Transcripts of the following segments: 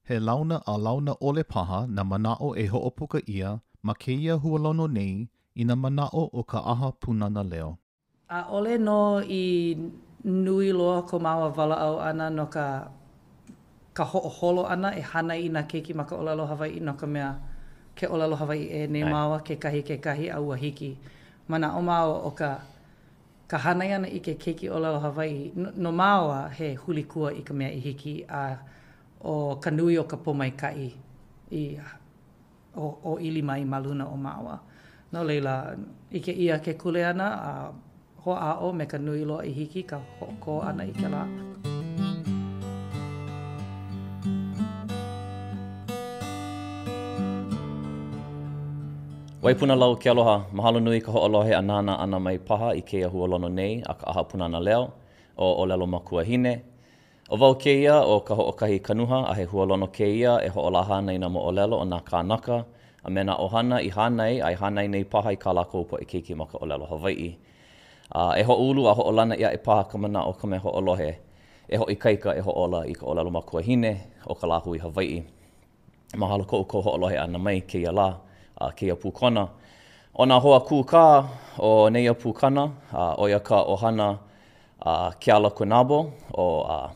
He launa a launa ole paha na manao e hoʻopuka ia ma kēia hualono nei I na manao o ka ʻaha Pūnana Leo. A ole no I nui loa ko māua walaʻau ana no ka hoʻoholo ana e hānai I nā keiki ma ka ʻōlelo Hawaiʻi no ka mea ke ʻōlelo Hawaiʻi e ne māua ke kahi a ua hiki. Mana o māua o ka hānai ana I ke keiki ʻōlelo Hawaiʻi no māua he hulikua I ka mea I hiki a o ka nui o ka pomaikaʻi o ili mai ma luna o māua. No leila, ike ia ke kule ana a hoʻāʻo me ka nui loa I hiki ka hoʻoko ana I ke lā. Waipuna lau ke aloha, mahalo nui ka hoʻolohe a nāna ana mai paha I kēia hualono nei a ka ʻaha Pūnana Leo o ʻōlelo Makuahine. O wau kēia o ka hoʻokahi kanuha a he hualono kēia e hoʻolaha nei nā moʻolelo o nā kānaka a me nā ʻohana I hānai ai hānai nei paha I kā lākou poʻe keiki ma ka ʻōlelo Hawaiʻi. E hoʻoulu a hoʻolana ia e paha ka mana o ka mea hoʻolohe e hoʻikaika e hoʻola I ka ʻōlelo Makuahine o ka lāhui Hawaiʻi. Mahalo koʻu ko hoʻolohe ana mai kēia lā. Kēia pukana. O nā hoa kūkā o neia pukana, o ia ka ʻohana Keala-Quinabo o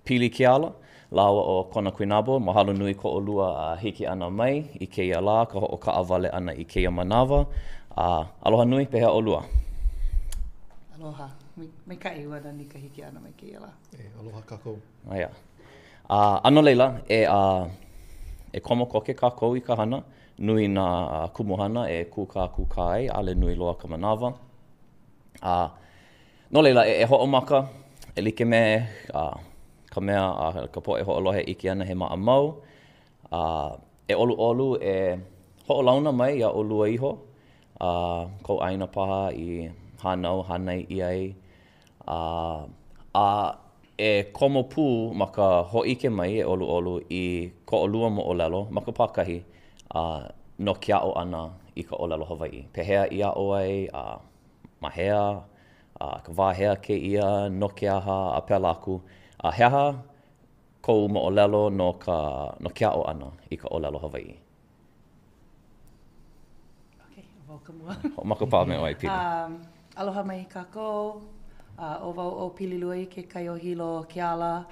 Pili Keala, lāua o Kona Quinabo, mahalo nui ko o lua hiki ana mai I kēia lā, ka hoʻokaʻawale ana I kēia manawa. Aloha nui, pehea o lua. Aloha, mai kaʻi wana ni ka hiki ana mai kēia lā. Aloha kākou. Aia. Ano leila, e komo koke kākou I ka hana, nui nā kumuhana e kūkā ai, ale nui loa ka manawa. No leila, e hoʻomaka, e like me ka mea ka poʻe hoʻolohe iki ana he maʻamau. E ʻoluʻolu e hoʻolauna mai ia ʻolua iho. Kou ʻaina paha I hānau, hānai I ai. E komo pū ma ka hoʻike mai e ʻoluʻolu I ko ʻolua moʻolelo ma ka pākahi. No kiaʻo ana I ka ʻōlelo Hawaiʻi. Pehea ia o ai, mahea, ka wāhea kēia, no ke aha, a pēlā aku. He aha kou moʻolelo no kiaʻo ana I ka ʻōlelo Hawaiʻi. Okay, wau ka mua. Hoʻomaka pā me o ai, Pili. Aloha mai kākou. O wau o Pili Lui ke kaiohilo Keala.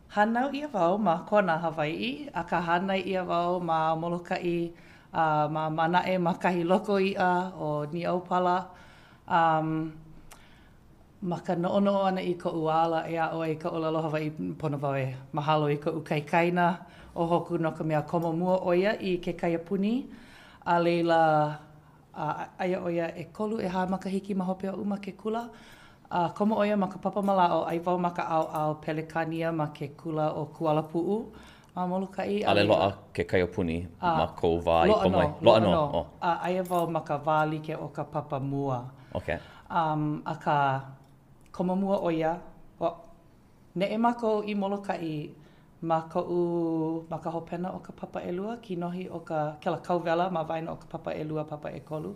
Hanau ia wau ma Kona Hawaiʻi, a ka hānai ia wau ma Molokaʻi, ma manaʻe ma kahi loko iʻa o Niaupala. Ma ka noʻonoʻo ana I koʻu ala e aʻo ai ka ʻōlelo Hawaiʻi pono wau e mahalo I koʻu kaikaina o hoku no ka mea komo mua ʻoia I ke kaiapuni. A leila aia ʻoia e kolu e hā makahiki ma hope o uma ke kula. Komo ʻoia ma ka papa malao, ai wau ma ka ʻaoʻao pelekania ma ke kula o kualapuʻu ma Molokaʻi. Ale loa ke kaiapuni ma kou wā I komai. Loa no. Aia wau ma ka wā like o ka papa mua. Okay. A ka komo mua ʻoia, neʻe mākou I Molokaʻi ma ka hopena o ka papa ʻelua, kinohi o ka kela kauwela ma waena o ka papa ʻelua, papa ʻekolu.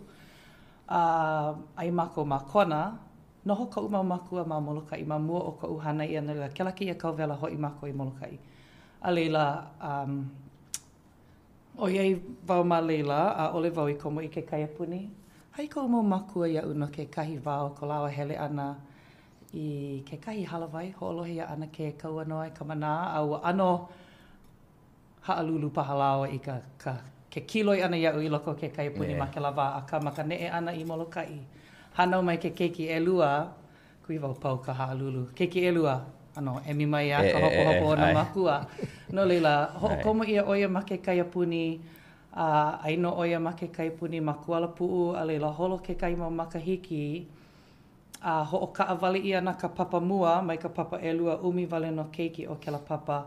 Ai mākou ma Kona, noho koʻu mau mākua ma Molokaʻi, ma mua o koʻu hānai ana leila. Kela ki ia kauwela hoʻi mākou I Molokaʻi. A leila, o iai wau ma leila, a ole wau I komo I ke kaiapuni. Hai koʻu mau mākua iaʻu no ke kahi wao ko lāua hele ana I ke kahi halawai, hoʻolohe ia ana ke kauanoa I ka manā, a ua ano haʻalulu paha lāua I ke kiloi ana iaʻu I loko ke kaiapuni ma ke lawa, a ka maka neʻe ana I Molokaʻi. Hanau mai ke keiki ʻelua, kui wau pau ka haʻalulu. Keiki ʻelua, emi mai a ka hopohopo o nā mākua. No leila, hoʻokomo ia ʻoia ma ke kaiapuni, aino ʻoia ma ke kaiapuni ma kualapuʻu, a leila holo ke kai mau makahiki, hoʻokaʻawale ia na ka papa mua mai ka papa ʻelua umi wale no keiki o kela papa.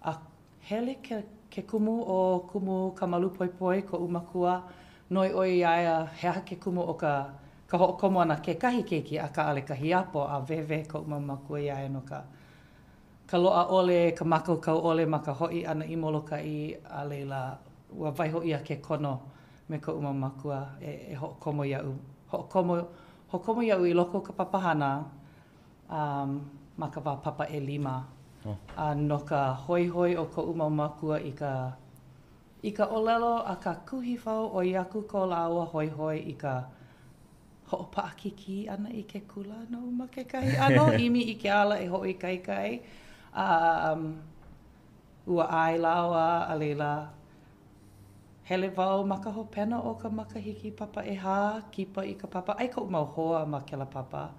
A hele ke kumu o kumu kamalu poipoi ko umakua, noi oi iaia he aha ke kumu o ka hoʻokomo ana ke kahi keiki a ka ale ka hiapo a wewe ko umakua iaia no ka loa ole, ka makaukau ole ma ka hoʻi ana I Molokaʻi a leila ua waiho ia ke kono me ko umakua e hoʻokomo iaʻu. Hoʻokomo iaʻu I loko ka papahana ma ka wā papa ʻelima. No ka hoihoi o ko umau mākua i ka ʻōlelo a ka kuhi whau o iaku ko lāua hoihoi i ka hoʻopaʻakiki ana i ke kula no ma kekahi ano imi i ke ala e hoʻi kaikai. Ua ai lāua a leila hele wau ma ka hopena o ka makahiki papa ʻeha, kipa i ka papa, ai koʻu mau hoa ma kela papa.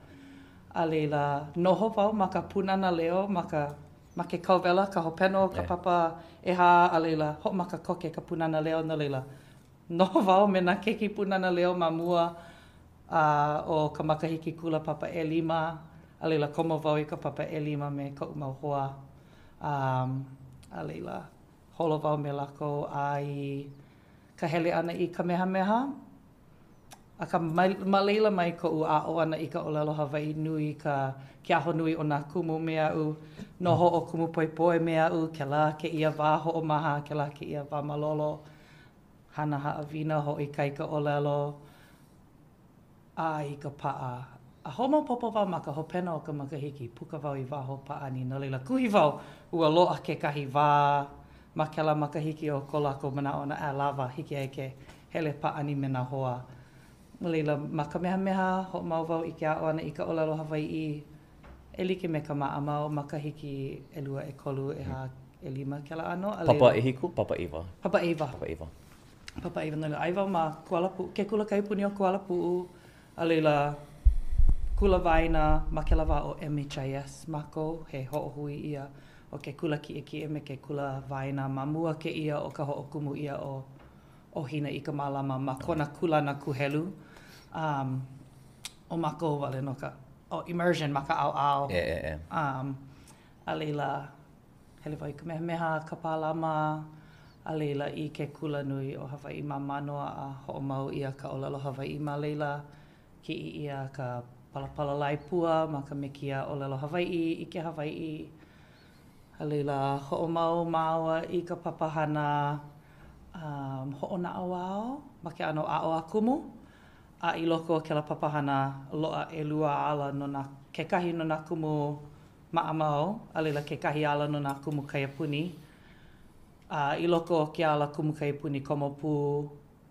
A leila noho wau ma ka Pūnana Leo ma ke kauwela ka hopena o ka papa ʻeha a leila hoʻomaka koke ka Pūnana Leo na leila. Noho wau me na keiki Pūnana Leo ma mua o ka makahiki kula papa ʻelima. A leila komo wau i ka papa ʻelima me koʻu mau hoa. A leila holo wau me lākou ai ka hele ana i ka mehameha. A ka ma leila mai koʻu ʻaʻo ana i ka ʻōlelo Hawaiʻi nui ke aho nui o nā kumu me aʻu. Noho o kumu poepoe me aʻu, kēlā kēia wā hoʻomaha, kēlā kēia wā malolo. Hana haʻawina hoʻi kai ka ʻōlelo. I ka paʻa. A homo popo wau ma ka hopena o ka makahiki, puka wau i wā ho paʻani. No leila kuhi wau ua loa kekahi wā ma kela makahiki o ko lākou manaʻo na lava hiki ai ke hele paʻani me nā hoa. No leila ma ka mehameha hoʻomau wau i ke aʻo ana i ka ʻōlelo Hawaiʻi e like me ka maʻamau makahiki 2, 3, 5 kela ano. Papa e hiku, papa iwa. Papa iwa. Papa iwa. Papa iwa. No leila ai wau ma kualapu, ke kula kaipuni o kualapuʻu. A leila kula waina ma ke lawa o MHIS mako he hoʻohui ia o ke kula kiʻekiʻe me ke kula waina ma mua ke ia o ka hoʻokumu ia o hina i ka mālama ma kona kulana kuhelu. O mako wale no ka immersion ma ka ʻaoʻao. A leila hele wai ka mehameha ka pālama a leila i ke kula nui o Hawaiʻi ma manoa a hoʻomau ia ka ʻōlelo Hawaiʻi ma leila kiʻi ia ka palapala laipua ma ka mekia ʻōlelo Hawaiʻi i ke Hawaiʻi. A leila hoʻomau māua i ka papahana hoʻonaʻo wao ma ke ano ʻaʻo a kumu. A i loko o kela papahana loa 2 ala no nā kekahi no nā kumu maʻamau. A leila kekahi ala no nā kumu kaiapuni. I loko o ke ala kumu kaiapuni komo pū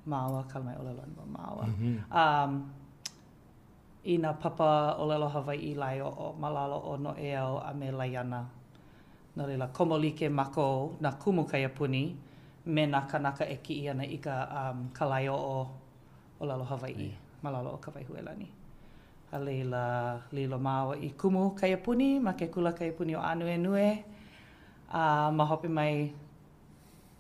māua kalamai ʻōlelo anua māua. I nā papa ʻōlelo Hawaiʻi lai o malalo o no e au a me laiana. No leila komo like mako nā kumu kaiapuni me nā kānaka e kiʻi ana i ka lai o ʻōlelo Hawaiʻi, malalo o ka waihuelani. A leila lilo māua i kumu kaiapuni ma ke kula kaiapuni o Anuenue. Ma hope mai,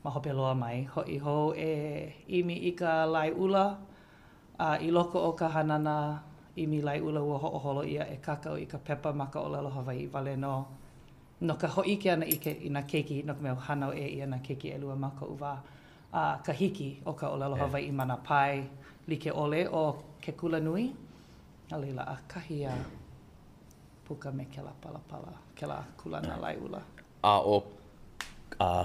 ma hope loa mai, hoʻi hou e imi i ka lai ula. I loko o ka hanana imi lai ula ua hoʻoholo ia e kakao i ka pepa ma ka ʻōlelo Hawaiʻi wale no ka hoʻike ana i nā keiki no ka mea hanau e ia nā keiki 2 ma ka uwa. Ka hiki o ka ʻōlelo Hawaiʻi ma nā pai like ole o ke kula nui. A leila a kahi a puka me kela palapala, kela kulana lai ula. O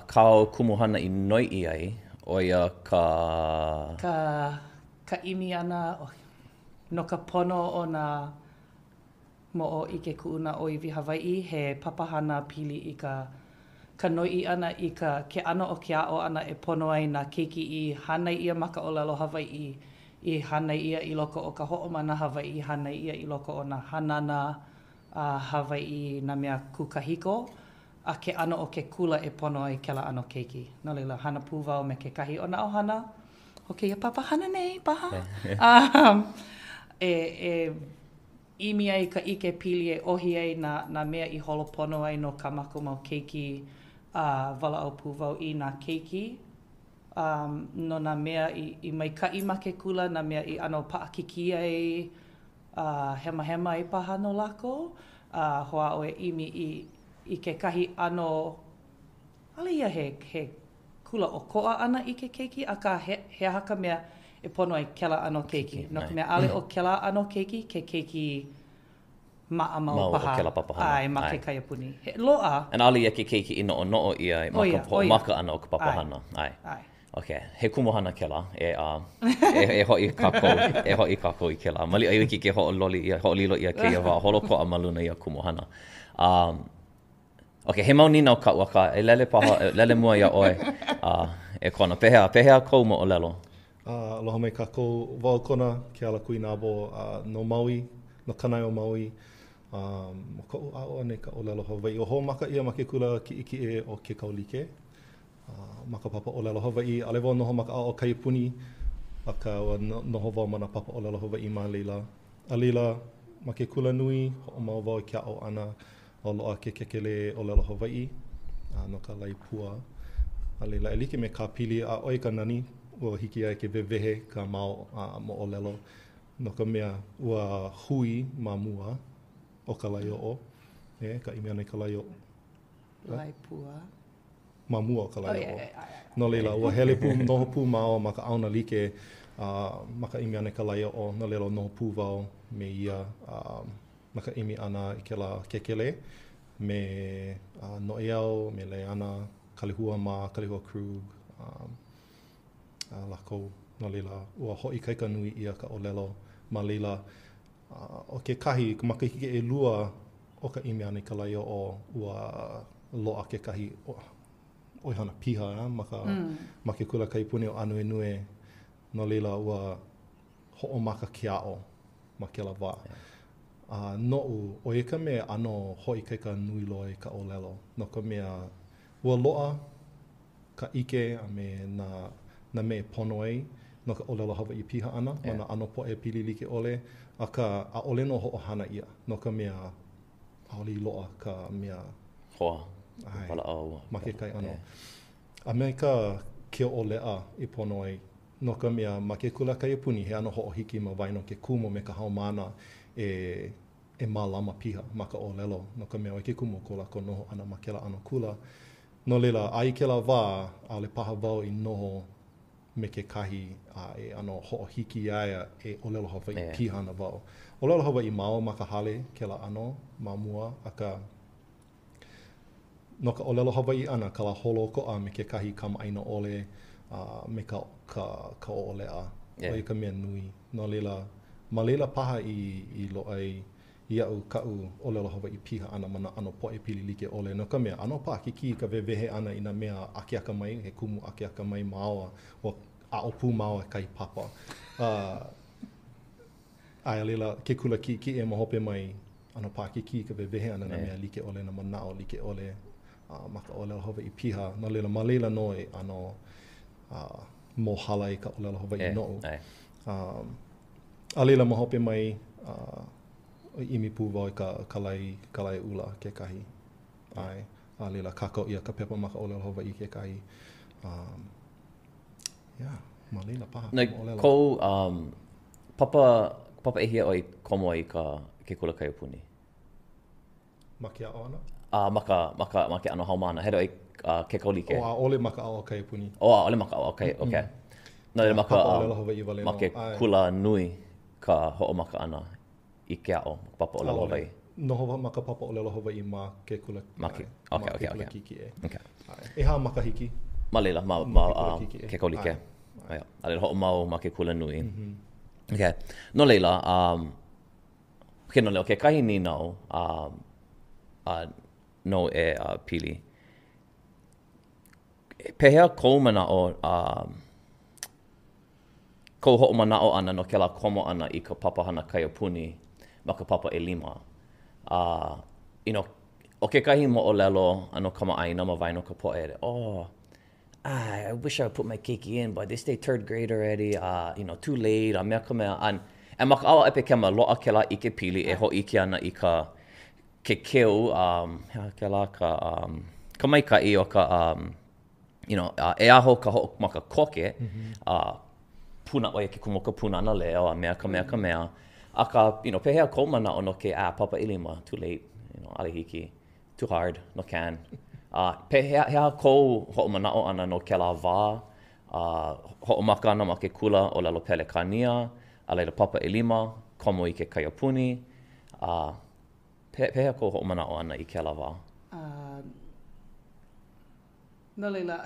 kao kumuhana i noi i ai, o ia Ka imi ana no ka pono o nā moʻo i ke kuʻuna o iwi Hawaiʻi he papahana pili i ka noiʻi ana i ke ano o ke aʻo ana e pono ai nā keiki i hānai ia ma ka ʻōlelo Hawaiʻi i hānai ia i loko o ka hoʻomana Hawaiʻi hānai ia i loko o nā hanana Hawaiʻi nā mea kukahiko a ke ano o ke kula e pono ai kela ano keiki. No leila hana pū wau me ke kahi o nā ʻohana. O ke ia papahana nei, paha. Imi ai ka ike pili e ohi ai nā mea i holopono ai no ka mako mau keiki wala au pū wau i nā keiki. No nā mea i maikaʻi ma ke kula, nā mea i ano paʻakiki ai hema hema i paha no lākou. Hoa o e imi i ke kahi ano, ala ia he kula o koa ana i ke keiki, a ka he aha ka mea e pono ai kela ano keiki. No ka mea ale o kela ano keiki, ke keiki maʻamau paha. O kela papahana. Ai, ma ke kaiapuni. He loa. An ali ia ke keiki i noʻonoʻo ia i ma ka poʻomaka ana o ka papahana. Ai. Ok, he kumuhana kela, e hoʻi kākou i kela. Mali ai hoʻolilo ia kēia wā holo koʻa maluna ia kumuhana. Okay, he mau nina o ka waka, e lele paha, e lele mua ia oe, e kona. Pehea kou moʻolelo. Aloha mai kākou wau Kona, Keala-Quinabo, no Maui, no Kanai o Maui. Mo koʻu ʻaʻo ane ka ʻōlelo Hawaiʻi. O hoʻomaka ia ma ke kula kiʻikiʻe o ke kaulike. Ma ka papa ʻōlelo Hawaiʻi. Ale wau noho ma ka ʻaʻo o Kaiapuni. A ka noho wau ma na papa ʻōlelo Hawaiʻi ma leila. A leila, ma ke kula nui, hoʻomau wau i ke ʻaʻo ʻana o loa ke kekele ʻōlelo Hawaiʻi. No ka lai pua. A leila, e like me ka pili a oi ka nani. Ua hiki ai ke wewehe ka mao moʻolelo. No ka mea ua hui ma mua o ka lai o'o. Ka imi ana i ka lai o'o. Lai pua. Ma mua o ka lai o'o. No leila, ua hele pū, noho pū mao ma ka auna like ma ka imi ana i ka lai o'o. No leila, noho pū wau me ia ma ka imi ana i ke la kekele. Me noʻeau, me leana, kalihua ma, kalihua krug. Lākou, no leila, ua hoʻi kaika nui ia ka ʻōlelo ma leila. O ke kahi, makahiki e lua o ka imi ana i ka lai o'o, ua loa ke kahi ʻohana piha, ma ke kula kaipuni o Anuenue, no leila ua hoʻomaka ke a'o ma ke la wā. Noʻu, o e ka mea ano hoʻi kaika nui loa i ka ʻōlelo, no ka mea ua loa ka ike a me na me pono ai no ka ʻōlelo Hawaiʻi piha ana, ma na ano poʻe pili like ʻole, a ka ʻaʻole no hoʻohana ia, no ka mea ʻaʻole loa ka mea Hoa, pala au. ma ke kai ano. A me ka ke ʻōleʻa i pono ai, no ka mea ma ke kula Kaiapuni, he ano hoʻohiki ma waino ke kumo me ka haumana e mālama piha ma ka ʻōlelo, no ka mea o ke kumo ko lākou noho ana ma ke la ano kula. No leila, ai ke la wā, ʻaʻole paha wau i noho me ke kahi e ano hoʻohiki aia e ʻōlelo Hawaiʻi piha ana wau. ʻŌlelo Hawaiʻi mao ma ka hale ke la ano ma mua, aka no ka ʻōlelo Hawaiʻi ana ka la holokoʻa me ke kahi kamaʻaina ʻole me ka ʻōleʻa. O ka mea nui. No leila, ma leila paha i loʻai iaʻu kaʻu ʻōlelo Hawaiʻi piha ana ma na ano poʻe pili like ʻole. No ka mea, ano paha kiki ka wewehe ana i na mea akeaka mai, he kumu akeaka mai maoa, o ʻaʻo pū maoa kai papa. Aia leila, ke kula ki e mahope mai, ano paha kiki ka wewehe ana na mea like ʻole, na manao like ʻole, ma ka ʻōlelo Hawaiʻi piha. No leila, ma leila no e ano mohala i ka ʻōlelo Hawaiʻi noʻu. A leila mahope mai, imi pū wau i ka lai ula ke kahi. Ai, a leila kākau ia ka pepa ma ka ʻōlelo Hawaiʻi ke kahi. Ma leila paha. Nei, kou papa e hia oi komo ai ke kula Kaiapuni. Ma ke a'o ana? Ma ke ano haumana, hedo ai ke kaulike. O a ole ma ka a'o Kaiapuni. O a ole ma ka a'o, okay. No leila ma ke kula nui ka hoʻomaka ana i ke a'o, papa ʻōlelo Hawaiʻi. Noho ma ka papa ʻōlelo Hawaiʻi ma ke kula kiki e. E hā makahiki? Ma leila, ma ke kaulike. A leila hoʻomau ma ke kula nui. Okay. No leila, no leo, ke kahi ni nau, no e Pili. Pehea kou manao, kou hoʻomanao ana no ke la komo ana i ka papahana Kaiapuni ma ka papa ʻelima. O ke kahi moʻolelo ano kamaʻaina ma waino ka poʻe. I wish I would put my keiki in, but they stay third grade already. Too late. Mea ka mea. E maka awa epe kema loa ke la ike Pili e hoʻiki ana i ke keu, ke la ka maikai o ka, e aho ka hoʻomaka koke, puna oia ke kumo ka Pūnana Leo, a mea ka mea. A ka, pehea kou mana o no ke papa ʻilima, too late, alihiki, too hard, no can. Pehea kou hoʻomanao ana no ke la wā, hoʻomaka ana ma ke kula ʻōlelo Pelekania, a leila papa ʻilima, komo i ke Kaiapuni. Pehea kou hoʻomanao ana i ke la wā. No leila,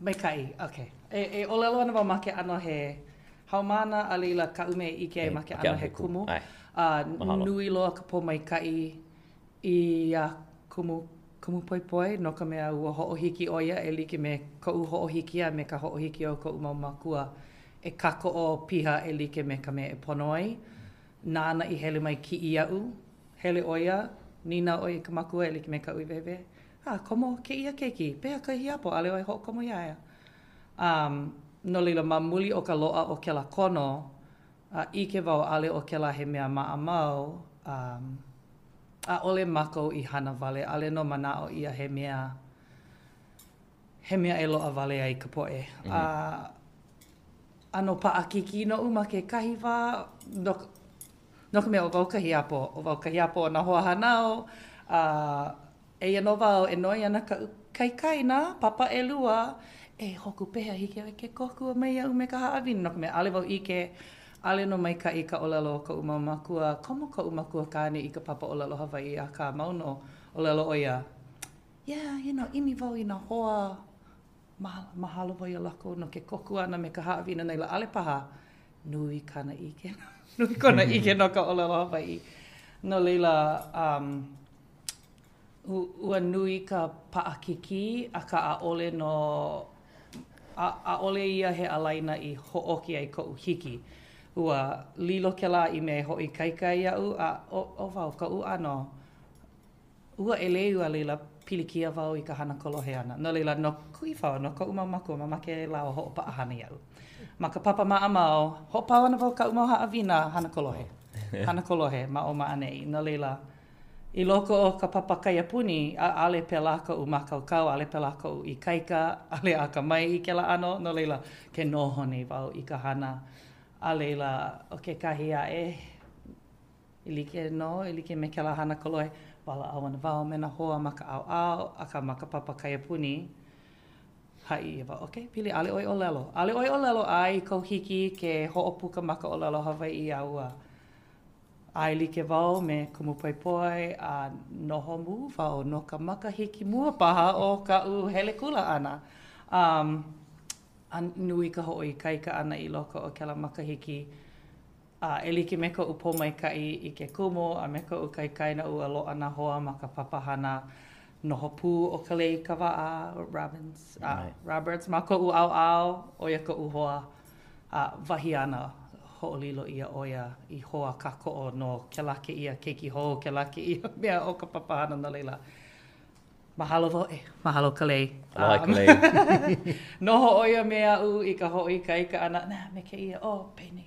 maikai, okay. E ʻōlelo ana wau make ano he haumana a leila ka ume ike make ano he kumu. Nui loa ka pō maikai i kumu poi no ka mea ua hoʻohiki o ia e like me koʻu hoʻohikia me ka hoʻohiki o koʻu mau makua e kako o piha e like me ka mea e pono ai. Nāna i hele mai ki i aʻu, hele o ia, nina o i ka makua e like me ka uiwewe. Komo ke ia keiki, pēha ka hiapo, a leo ai hoʻokomo ia ea. No leila ma muli o ka loa o ke la kono, i ke wau ale o ke la he mea maa mau, a ole mako i hana wale, ale no mana o ia he mea e loa wale ai ka poʻe. Ano paʻakiki no uma ke kahi wā, no ka mea o wau kahiapo o na hoa hanao, eia no wau e noi ana ka kaikaina, papa e lua, e hoku peha hiki ke kokua mai au me ka haawina. No ka mea ale wau ike, ale no mai ka i ka ʻōlelo o ka uma makua, komo ka uma makua kāne i ka papa ʻōlelo Hawaiʻi a ka mauno ʻōlelo o ia. Imi wau i na hoa mahalo wau ia lākou no ke kokua ana me ka haawina nei la ale paha, nui kana ike, nui kona ike no ka ʻōlelo Hawaiʻi. No leila, ua nui ka paʻakiki a ka ʻaʻole no, ʻaʻole ia he alaina i hoʻoki ai koʻu hiki. Ua lilo ke la i me hoi kaikai iau, o wau ka u ano, ua e leu a leila pilikia wau i ka hana kolohe ana. No leila no kui wau, no ka uma makua, ma make lau ho pa hana iau. Ma ka papa maa mau, ho pau ana wau ka uma haawina hana kolohe. Hana kolohe, ma o maa nei. No leila, i loko o ka papa kaiapuni, ale pe lākou u makaukau, ale pe lākou i kaika, ale a ka mai i ke la ano, no leila ke nohone wau i ka hana. A leila o ke kahi a i like me ke la hana kolohe, wala au ana wau me na hoa maka au, a ka maka papa kaiapuni, hai i wau, pili ale oi ʻōlelo. Ale oi ʻōlelo ai kou hiki ke hoʻopuka maka ʻōlelo Hawaiʻi a ua. Ai like wau me kumu poipoi a noho mu wau no ka makahiki mua paha o ka u hele kula ana. Nui ka hoʻo i kaika ana i loko o ke la makahiki. E like me ka upo mai kai i ke kumu a me ka u kaikaina ua loa na hoa ma ka papahana noho pū o ka lei ka waa, Roberts, ma ka u au o ia ka u hoa wahi ana hoʻolilo ia oia i hoa ka koʻo no ke lake ia keiki ho, ke lake ia mea o ka papahana na leila. Mahalo voe, mahalo ka lei. Aloha ka lei. Noho oia mea u i ka hoi kaika ana, me ke ia,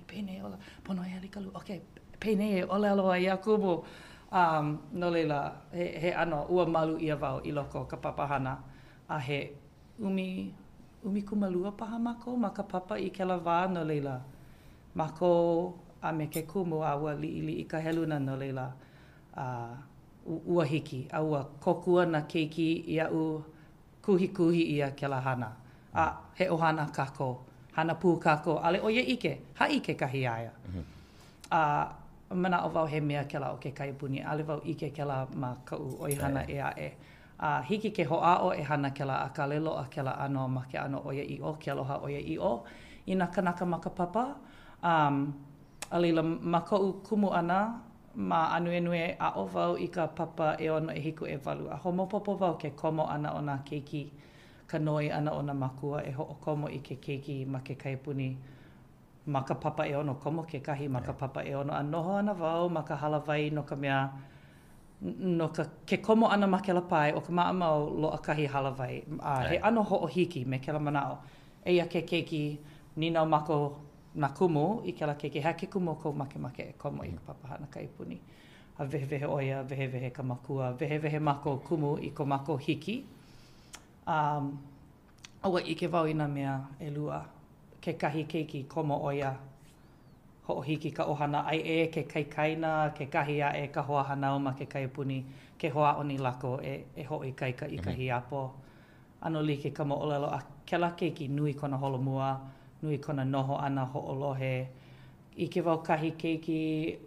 peinei, ola, pono e alikalu, peinei e ʻōlelo ai a kumu. No leila, he ano, ua malu ia wau i loko ka papahana. A he umi kumalua paha mako, ma ka papa i ke la wā no leila. Mako a me ke kumu a ua li i ka heluna no leila. Ua hiki, a ua kokua na keiki i au kuhi ia ke la hana. He ʻohana kako, hana pū kako, ale o ia ike, ha ike kahi aia. Mana o wau he mea ke la o ke kaipuni, ale wau ike ke la ma kau oihana e ae. Hiki ke hoʻao e hana ke la a ka ʻŌlelo a ke la ano ma ke ano oia i o, ke aloha oia i o, i na kānaka ma ka papa. A leila ma kau kumu ana, ma anue a o wau i ka papa e ono e hiku e walu. A homopopo wau ke komo ana o nā keiki, ka noi ana o nā makua e hoʻokomo i ke keiki ma ke kaipuni. Ma ka papa e ono komo ke kahi, ma ka papa e ono a noho ana wau, ma ka halawai no ka mea, no ka ke komo ana ma ke la pai o ka maamau loa kahi halawai. He ano hoʻohiki me ke la manao. Eia ke keiki, ninau mako na kumu i ke la keiki, hea ke kumu ko make e komo i ka papahana kaipuni. A vehevehe oia, vehevehe ka makua, vehevehe mako kumu i ko mako hiki. Aua i ke wau ina mea e lua, ke kahi keiki komo oia, hoʻohiki ka ʻohana ai ke kaikaina, ke kahi a ka hoa hanau ma ke kaipuni, ke hoa oni lako e hoʻi kaika i kahi apo. Ano like ka moʻolelo a ke la keiki nui kona holomua, nui kona noho ana hoʻolohe. I ke wau kahi keiki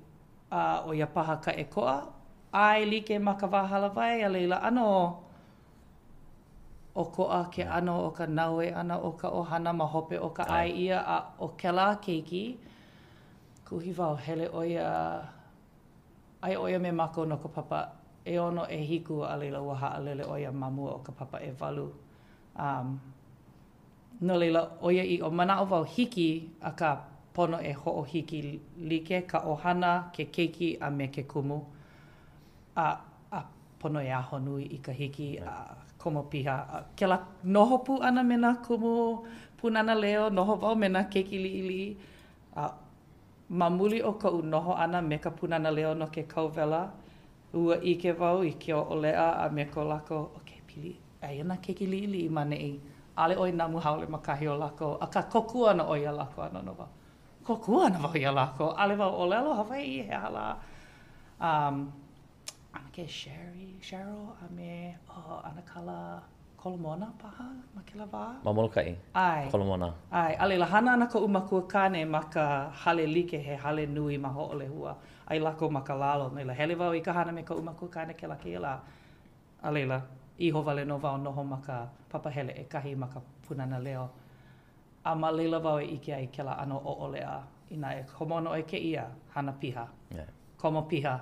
o ia paha ka e koa, ai like ma ka wāhalawai a leila ano o koa ke ano o ka naue ana o ka ʻohana ma hope o ka ai ia a o ke la keiki. Kuhi wau hele oia, ai oia me mako no ka papa e ono e hiku a leila ua haalele o ia mamua o ka papa e walu. No leila, o ia I o mana o wau hiki a ka pono e ho'o hiki like, ka ʻohana, ke keiki a me ke kumu. A pono e aho nui I ka hiki a komo piha. Ke la noho pu ana me nā kumu Pūnana Leo, noho wau me nā keiki liʻiliʻi. Mamuli o ka noho ana me ka Pūnana Leo no ke kauwela. Ua ike wau I ke oʻolea a me ko lākou, okay, Pili, ai ana keiki liʻiliʻi ma neʻi. Ale oi namu haole makahi o lākou. A ka kokua na o ia lākou ano no wau. Kokua na wau ia lākou. Ale wau ʻōlelo Hawaiʻi he hala. Ana ke Cheryl, a me ana kala kolomona paha ma ke la wā. Ma molokai. Ai. Kolomona. Ai, ale la hana ana ka Makuahine ma ka hale like he hale nui ma hoʻolehua. Ai lākou ma ka lalo. Nei la hele wau I ka hana me ka Makuahine ke la keia. Ale la. Iho wale no wau noho ma ka papahele e kahi ma ka Pūnana Leo. A ma leila wau e ike ai ke la ano oʻolea. Ina e homono e keia, hana piha. Yeah. Komo piha.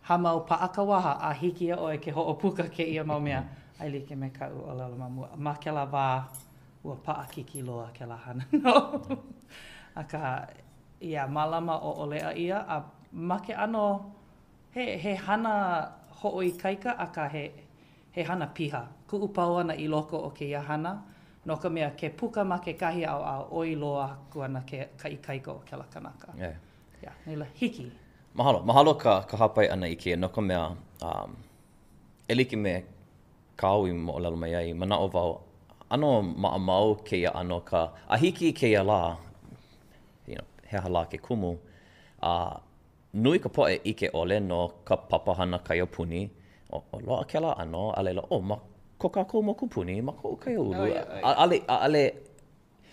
Hamau paaka waha a hiki o e ke hoʻopuka keia mau mea. Ai like me ka ʻōlelo mamua. Ma ke la wā, ua paakiki loa ke la hana no. A ka, ia, malama oʻolea ia. A ma ke ano, he hana hoʻoikaika a ka he hana piha. Kuʻu pau ana I loko o ke ia hana. No ka mea ke puka ma ke kahi au oi loa kuana ke ka ikaika o ke la kānaka. Yeah. Yeah, neila hiki. Mahalo ka hapai ana I ke no ka mea e like me ka au I moʻolelo mai ai. Mana o wau, ano maʻamau keia ano ka a hiki keia lā, he hala ke kumu, nui ka poʻe ike ole no ka papahana kai puni. O loa ke la ano, a leila, ko kākou mau kupuni, ma ko kai ulu. Ale,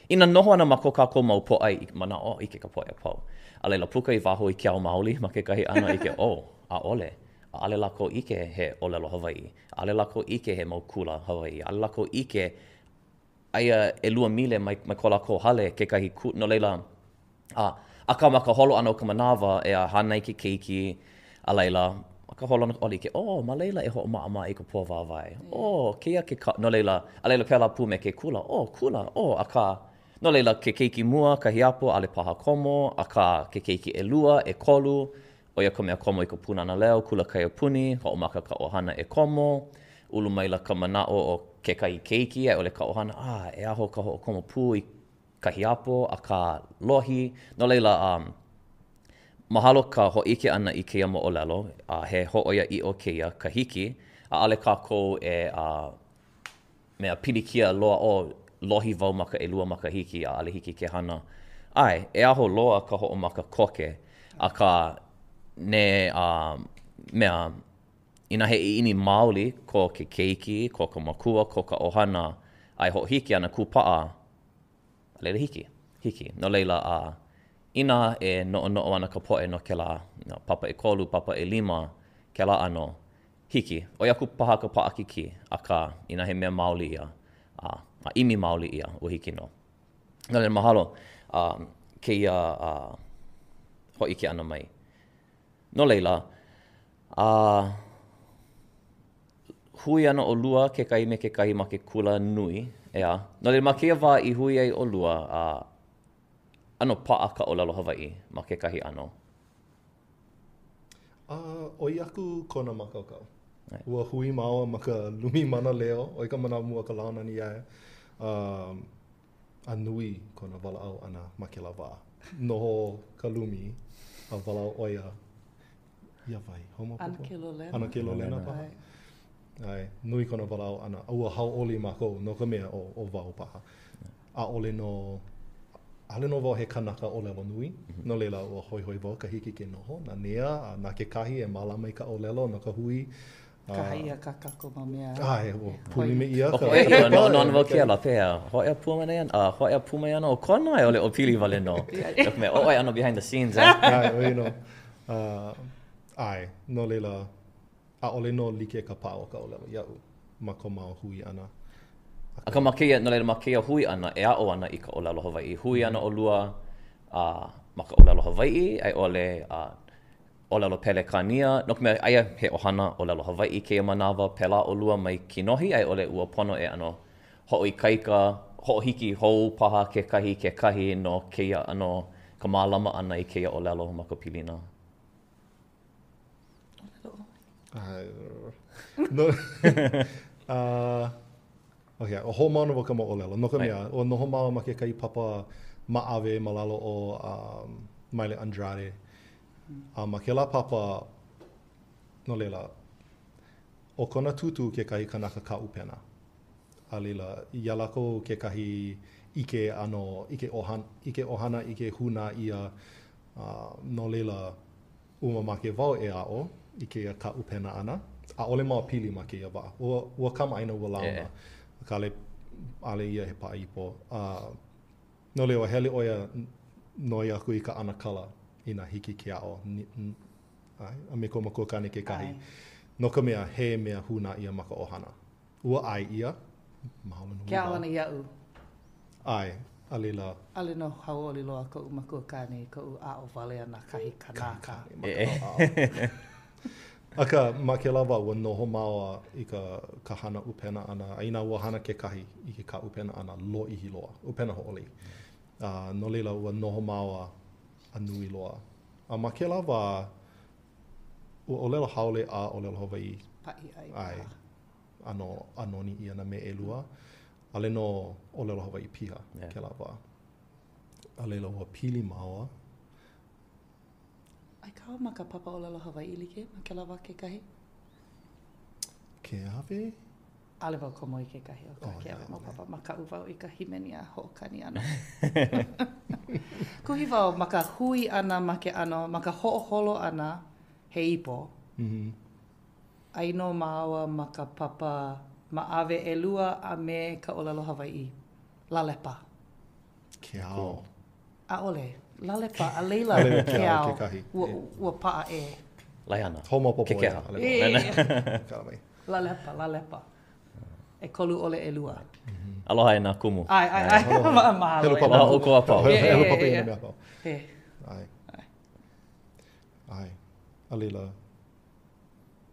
ina noho ana ma ko kākou mau poʻai, mana o ike ka poʻe pau. A leila, puka I waho I ke au maoli, ma ke kahi ana ike, a ole. A ale lākou ike he ʻōlelo Hawaiʻi. A ale lākou ike he mau kula Hawaiʻi. A ale lākou ike, aia e 2,000 mai ko lākou hale ke kahi no leila, a ka maka holo ana o ka manawa e a hānai ke keiki, a leila, ka holo oli ke ma leila e hoʻomaʻama I ka pua wāwae. Keia ke no leila, a leila pēla pū me ke kula. Kula. A ka no leila ke keiki mua, ka hiapo, ale paha komo, a ka ke keiki e lua, e kolu, o ia ka mea komo I ka Pūnana Leo, kula kai puni, hoʻomaka ka ʻohana e komo, ulu maila ka manaʻo o ke kai keiki, e ole ka ʻohana, e aho ka hoʻokomo pū I ka hiapo, a ka lohi, no leila, mahalo ka hoʻike ana I keia moʻolelo, he hoʻoia I o keia ka hiki, a ale kākou e mea Pili Keala loa o lohi wau maka e lua maka hiki, a ale hiki ke hana. Ai, e aho loa ka hoʻomaka koke, a ka ne mea, ina he ini maoli ko ke keiki, ko ka makua, ko ka ʻohana, ai hoʻhiki ana kūpaʻa, a leila hiki. No leila, ina e noʻonoʻo ana ka poʻe no ke la papa e kolu, papa e lima, ke la ano, hiki. O iaku paha ka paʻakiki, a ka ina he mea maoli ia, a imi maoli ia, o hiki no. No le mahalo, keia hoʻike ana mai. No leila, hui ana o lua ke kai me ke kai ma ke kula nui, ea. No leila, ma keia wā I hui ai o lua, ano pa'a ka ʻōlelo Hawaiʻi ma ke kahi ano? O iaku Kona makaukau. Ua hui maua ma ka lumi mana leo, o I ka mana mua ka launa ni aia. A nui kona walaau ana ma ke la wā. Noho ka lumi a walaau oia. Ia vai, homo popo? Ana ke lo lena paha. Ai, nui kona walaau ana. Ua hau oli mako no ka mea o wau paha. A ole no Ale no wau he kānaka ʻōlelo nui. No leila ua hoihoi wau ka hiki ke noho. Nā nea, nā ke kahi e mālama I ka ʻōlelo no ka hui. Ka haia ka kako ma mea. Ai, puli me ia. No ana wau ke ala pēa. Hoʻea pūmai ana o Kona e ole o Pili wale no. Tuk me, oi ana behind the scenes. Ai, oi no. Ai, no leila, a ole no like ka pā o ka ʻōlelo. Iau, ma ko mau hui ana. A ka makeia, no leila makeia hui ana, e a'o ana I ka ʻōlelo Hawaiʻi. Hui ana o lua ma ka ʻōlelo Hawaiʻi, ai ole ʻōlelo pelekania, no ka mea aia he ʻohana ʻōlelo Hawaiʻi keia manawa, pela ʻolua mai kinohi, ai ʻole ua pono e ano hoʻoikaika, hoʻohiki hou paha kekahi no keia ano ka mālama ana i keia ʻōlelo ma ka pilina. No, okay, o ho mauna waka mo ʻōlelo. No ka mea, o noho mau ma ke kai papa ma'awe ma lalo o Maile Andrade. Ma ke la papa, no leila, o kona tutu ke kai kānaka ka upena. A leila, ia lākou ke kahi ike ʻohana, ike huna ia, no leila, uma ma ke wau e a'o, ike ka upena ana. A ole mau pili ma ke ia wa. Ua kama aina ua launa. Ka ale ia he paipo. No leo hele oia noi aku i ka ana kala i nā hiki ke ao. A me ko makua ke kahi. No ka mea he mea huna ia maka ʻohana. Ua ai ia. Mahalo Ke awana iau. Ai. Alila. Ale no hauoli loa ko makua kane ko a o vale ana kahi kānaka. Aka ma ke lawa ua noho maua i ka hana upena ana. Aina ua hana ke kahi i ke ka upena ana lo ihi loa. Upena hoʻoli. No leila ua noho maua a nui loa. Ma ke lawa ua ʻōlelo haole a ʻōlelo Hawaiʻi. Pa'i ai. Ano anoni ia na me elua. Ale no ʻōlelo Hawaiʻi piha ke lawa. A leila ua pili maua. Ai kaua ma ka papa ʻōlelo Hawaiʻi like ma ke lawa ke kahi? Ke awe? Ale wau komo i ke kahi o ka ke awe mo papa. Ma ka uwau i ka himeni a hoʻokani ana. Kuhi wau ma ka hui ana ma ke ano, ma ka hoʻoholo ana he ipo. Ai no māua ma ka papa ma awe elua a me ka ʻōlelo Hawaiʻi. Lalepa. Ke ao. A ole. Lalepa, a leila ke ao. Ua paa e. Laihana. Homo popo ke keha. Lalepa. E kolu ole elua. Aloha e nā kumu. Ai. Mahalo. Helu papa. Aloha o koa pau. Helu papa i na mea pau. Ai. Alila.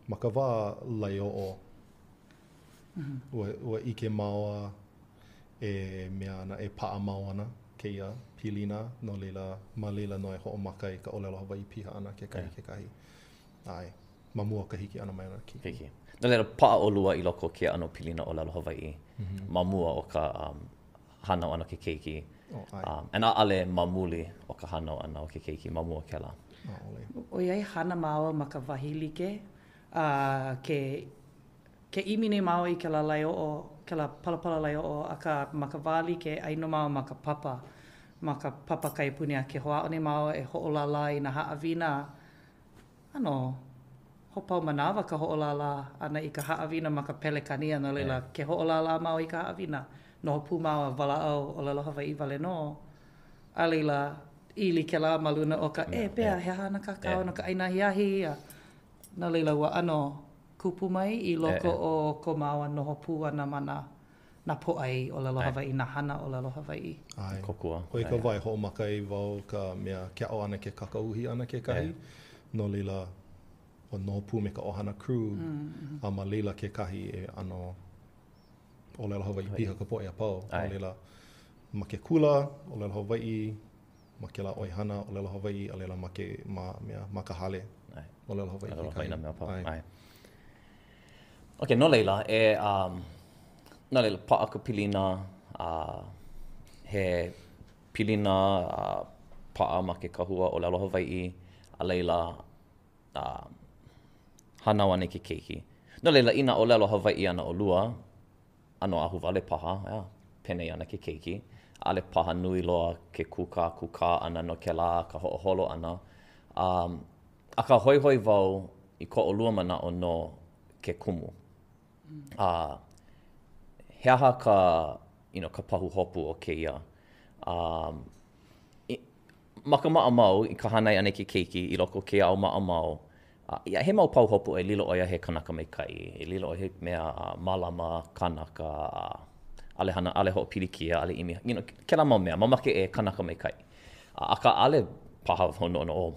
Ma ka wā lai o. Ua ike maua e mea ana, e paa mau ana, keia, pilina, no leila, ma leila no e hoʻomaka i ka ʻōlelo Hawaiʻi piha ana ke kahi. Ai, ma mua ka hiki ana mai ana ki. Hiki. No leila, paa olua i loko ke ano pilina ʻōlelo Hawaiʻi. Ma mua o ka hanau ana ke keiki. And ale mamuli o ka hanau ana o ke keiki, ma mua ke la. O iai hana maua ma ka wahi like, ke imine mau i ke la lai o, ke la palapala lai o, a ka maka wāli ke aino mau ma ka papa kai puni a ke hoa one mau e hoʻolala i na haʻawina. Ano, hopau manawa ka hoʻolala ana i ka haʻawina ma ka pelekania no leila ke hoʻolala mau i ka haʻawina. No pū mau a walaau ʻōlelo Hawaiʻi wale no. A leila, ili ke la maluna o ka pea he hana kakao no ka aina hiahi a na leila ua ano kupu mai i loko o ko maua noho pū ana mana na poʻai ʻōlelo Hawaiʻi, na hana ʻōlelo Hawaiʻi. Ai. Kokua. Hoi ka wai hoʻomaka i wau ka mea kiao ana ke kakauhi ana ke kahi. No leila, o no pū me ka ʻohana crew, a ma leila ke kahi e ano ʻōlelo Hawaiʻi piha ka poʻe a pau. No leila, ma ke kula, ʻōlelo Hawaiʻi, ma ke la ʻoihana, ʻōlelo Hawaiʻi, a leila ma ka hale. ʻōlelo Hawaiʻi ke kahi. Ai. Ok, no leila, no leila, pa'a ka pilina, he pilina pa'a ma ke kahua ʻōlelo Hawaiʻi, a leila hanau ana ke keiki. No leila, ina ʻōlelo Hawaiʻi ana o lua, ano ahu wale paha, penei ana ke keiki. Ale paha nui loa ke kuka ana no ke la, ka hoʻoholo ana. A ka hoihoi wau i ko o lua mana o no ke kumu. He aha ka pahu hopu o keia. Ma ka maʻamau i ka hānai ana ke keiki i loko ke au maʻamau. He mau pau hopu e lilo oia he kanaka mai kai. E lilo o he mea malama, kānaka, ale hoʻo pili kia, ale imi. Ke la mau mea, mamake e kanaka mai kai. A ka ale paha hono o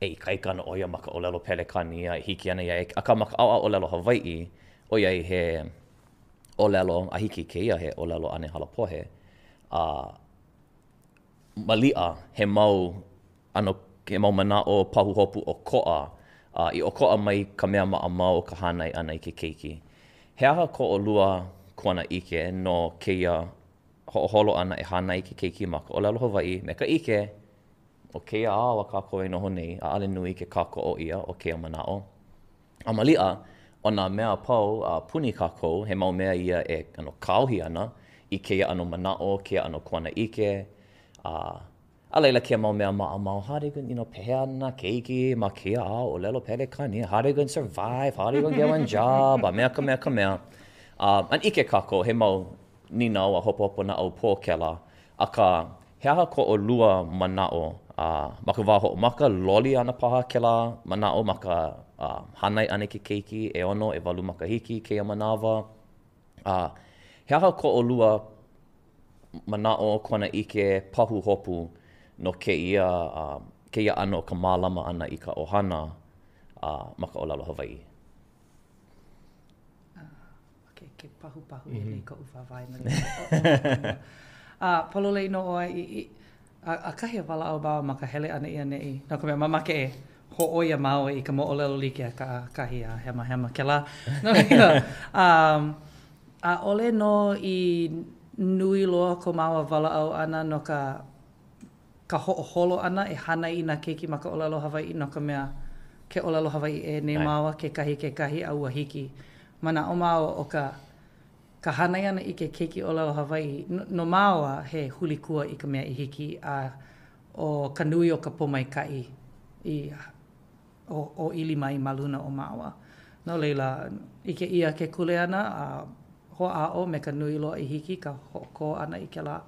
e kaika ana oia ma ka ʻōlelo pelekani ia, hiki ana ia, aka ma ka ʻaoʻao ʻōlelo Hawaiʻi, oia he ʻōlelo, a hiki kēia he ʻōlelo ane halapohe, malia he mau manaʻo pahu hopu o koʻa, i o koʻa mai ka mea maʻamau o ka hānai ana i ke keiki. He aha ko o lua kuana ike no kēia hoʻoholo ana e hānai i ke keiki ma ka ʻōlelo Hawaiʻi me ka ike o kēia awa kākou e noho nei, ʻaʻale nui ke kākou o ia o kēia manaʻo. A malia, o nā mea pau puni kākou, he mau mea ia e kāohi ana i kēia ano manaʻo, kēia ano kuana ike, a leila kia mau mea maʻamau, how they gonna, pehea ana keiki ma kēia ʻōlelo pelekani, how they gonna survive, how they gonna get one job, a mea ka mea. An ike kākou, he mau ninau a hopo na au pōkela, aka he aha ko o lua manaʻo, ma ka wā hoʻomaka, loli ana paha kela manaʻo ma ka hānai ana ke keiki, e ono, e walu makahiki, kēia manawa. He aha ko o lua manaʻo kona ike pahu hopu no kēia ano o ka mālama ana i ka ʻohana ma ka ʻōlelo Hawaiʻi. Ke pahu e nei ka uwhawai na pololei no oa a kahi a wala au bawa ma ka hele ana ia nei. Nā ka mea mamake e hoʻoia mau i ka moʻolelo like a ka kahi a hema ke la. A ole no i nui loa ko maua wala au ana no ka hoʻoholo ana e hānai i nā keiki ma ka ʻōlelo Hawaiʻi no ka mea ke ʻōlelo Hawaiʻi e nei maua ke kahi a ua hiki. Mana o maua o ka hānai ana i ke keiki ʻōlelo Hawaiʻi, no maua he hulikua i ka mea i hiki o ka nui o ka pomaikaʻi o ili mai ma luna o maua. No leila, i ke ia ke kule ana, hoʻaʻo me ka nui loa i hiki, ka hoʻoko ana i ke la.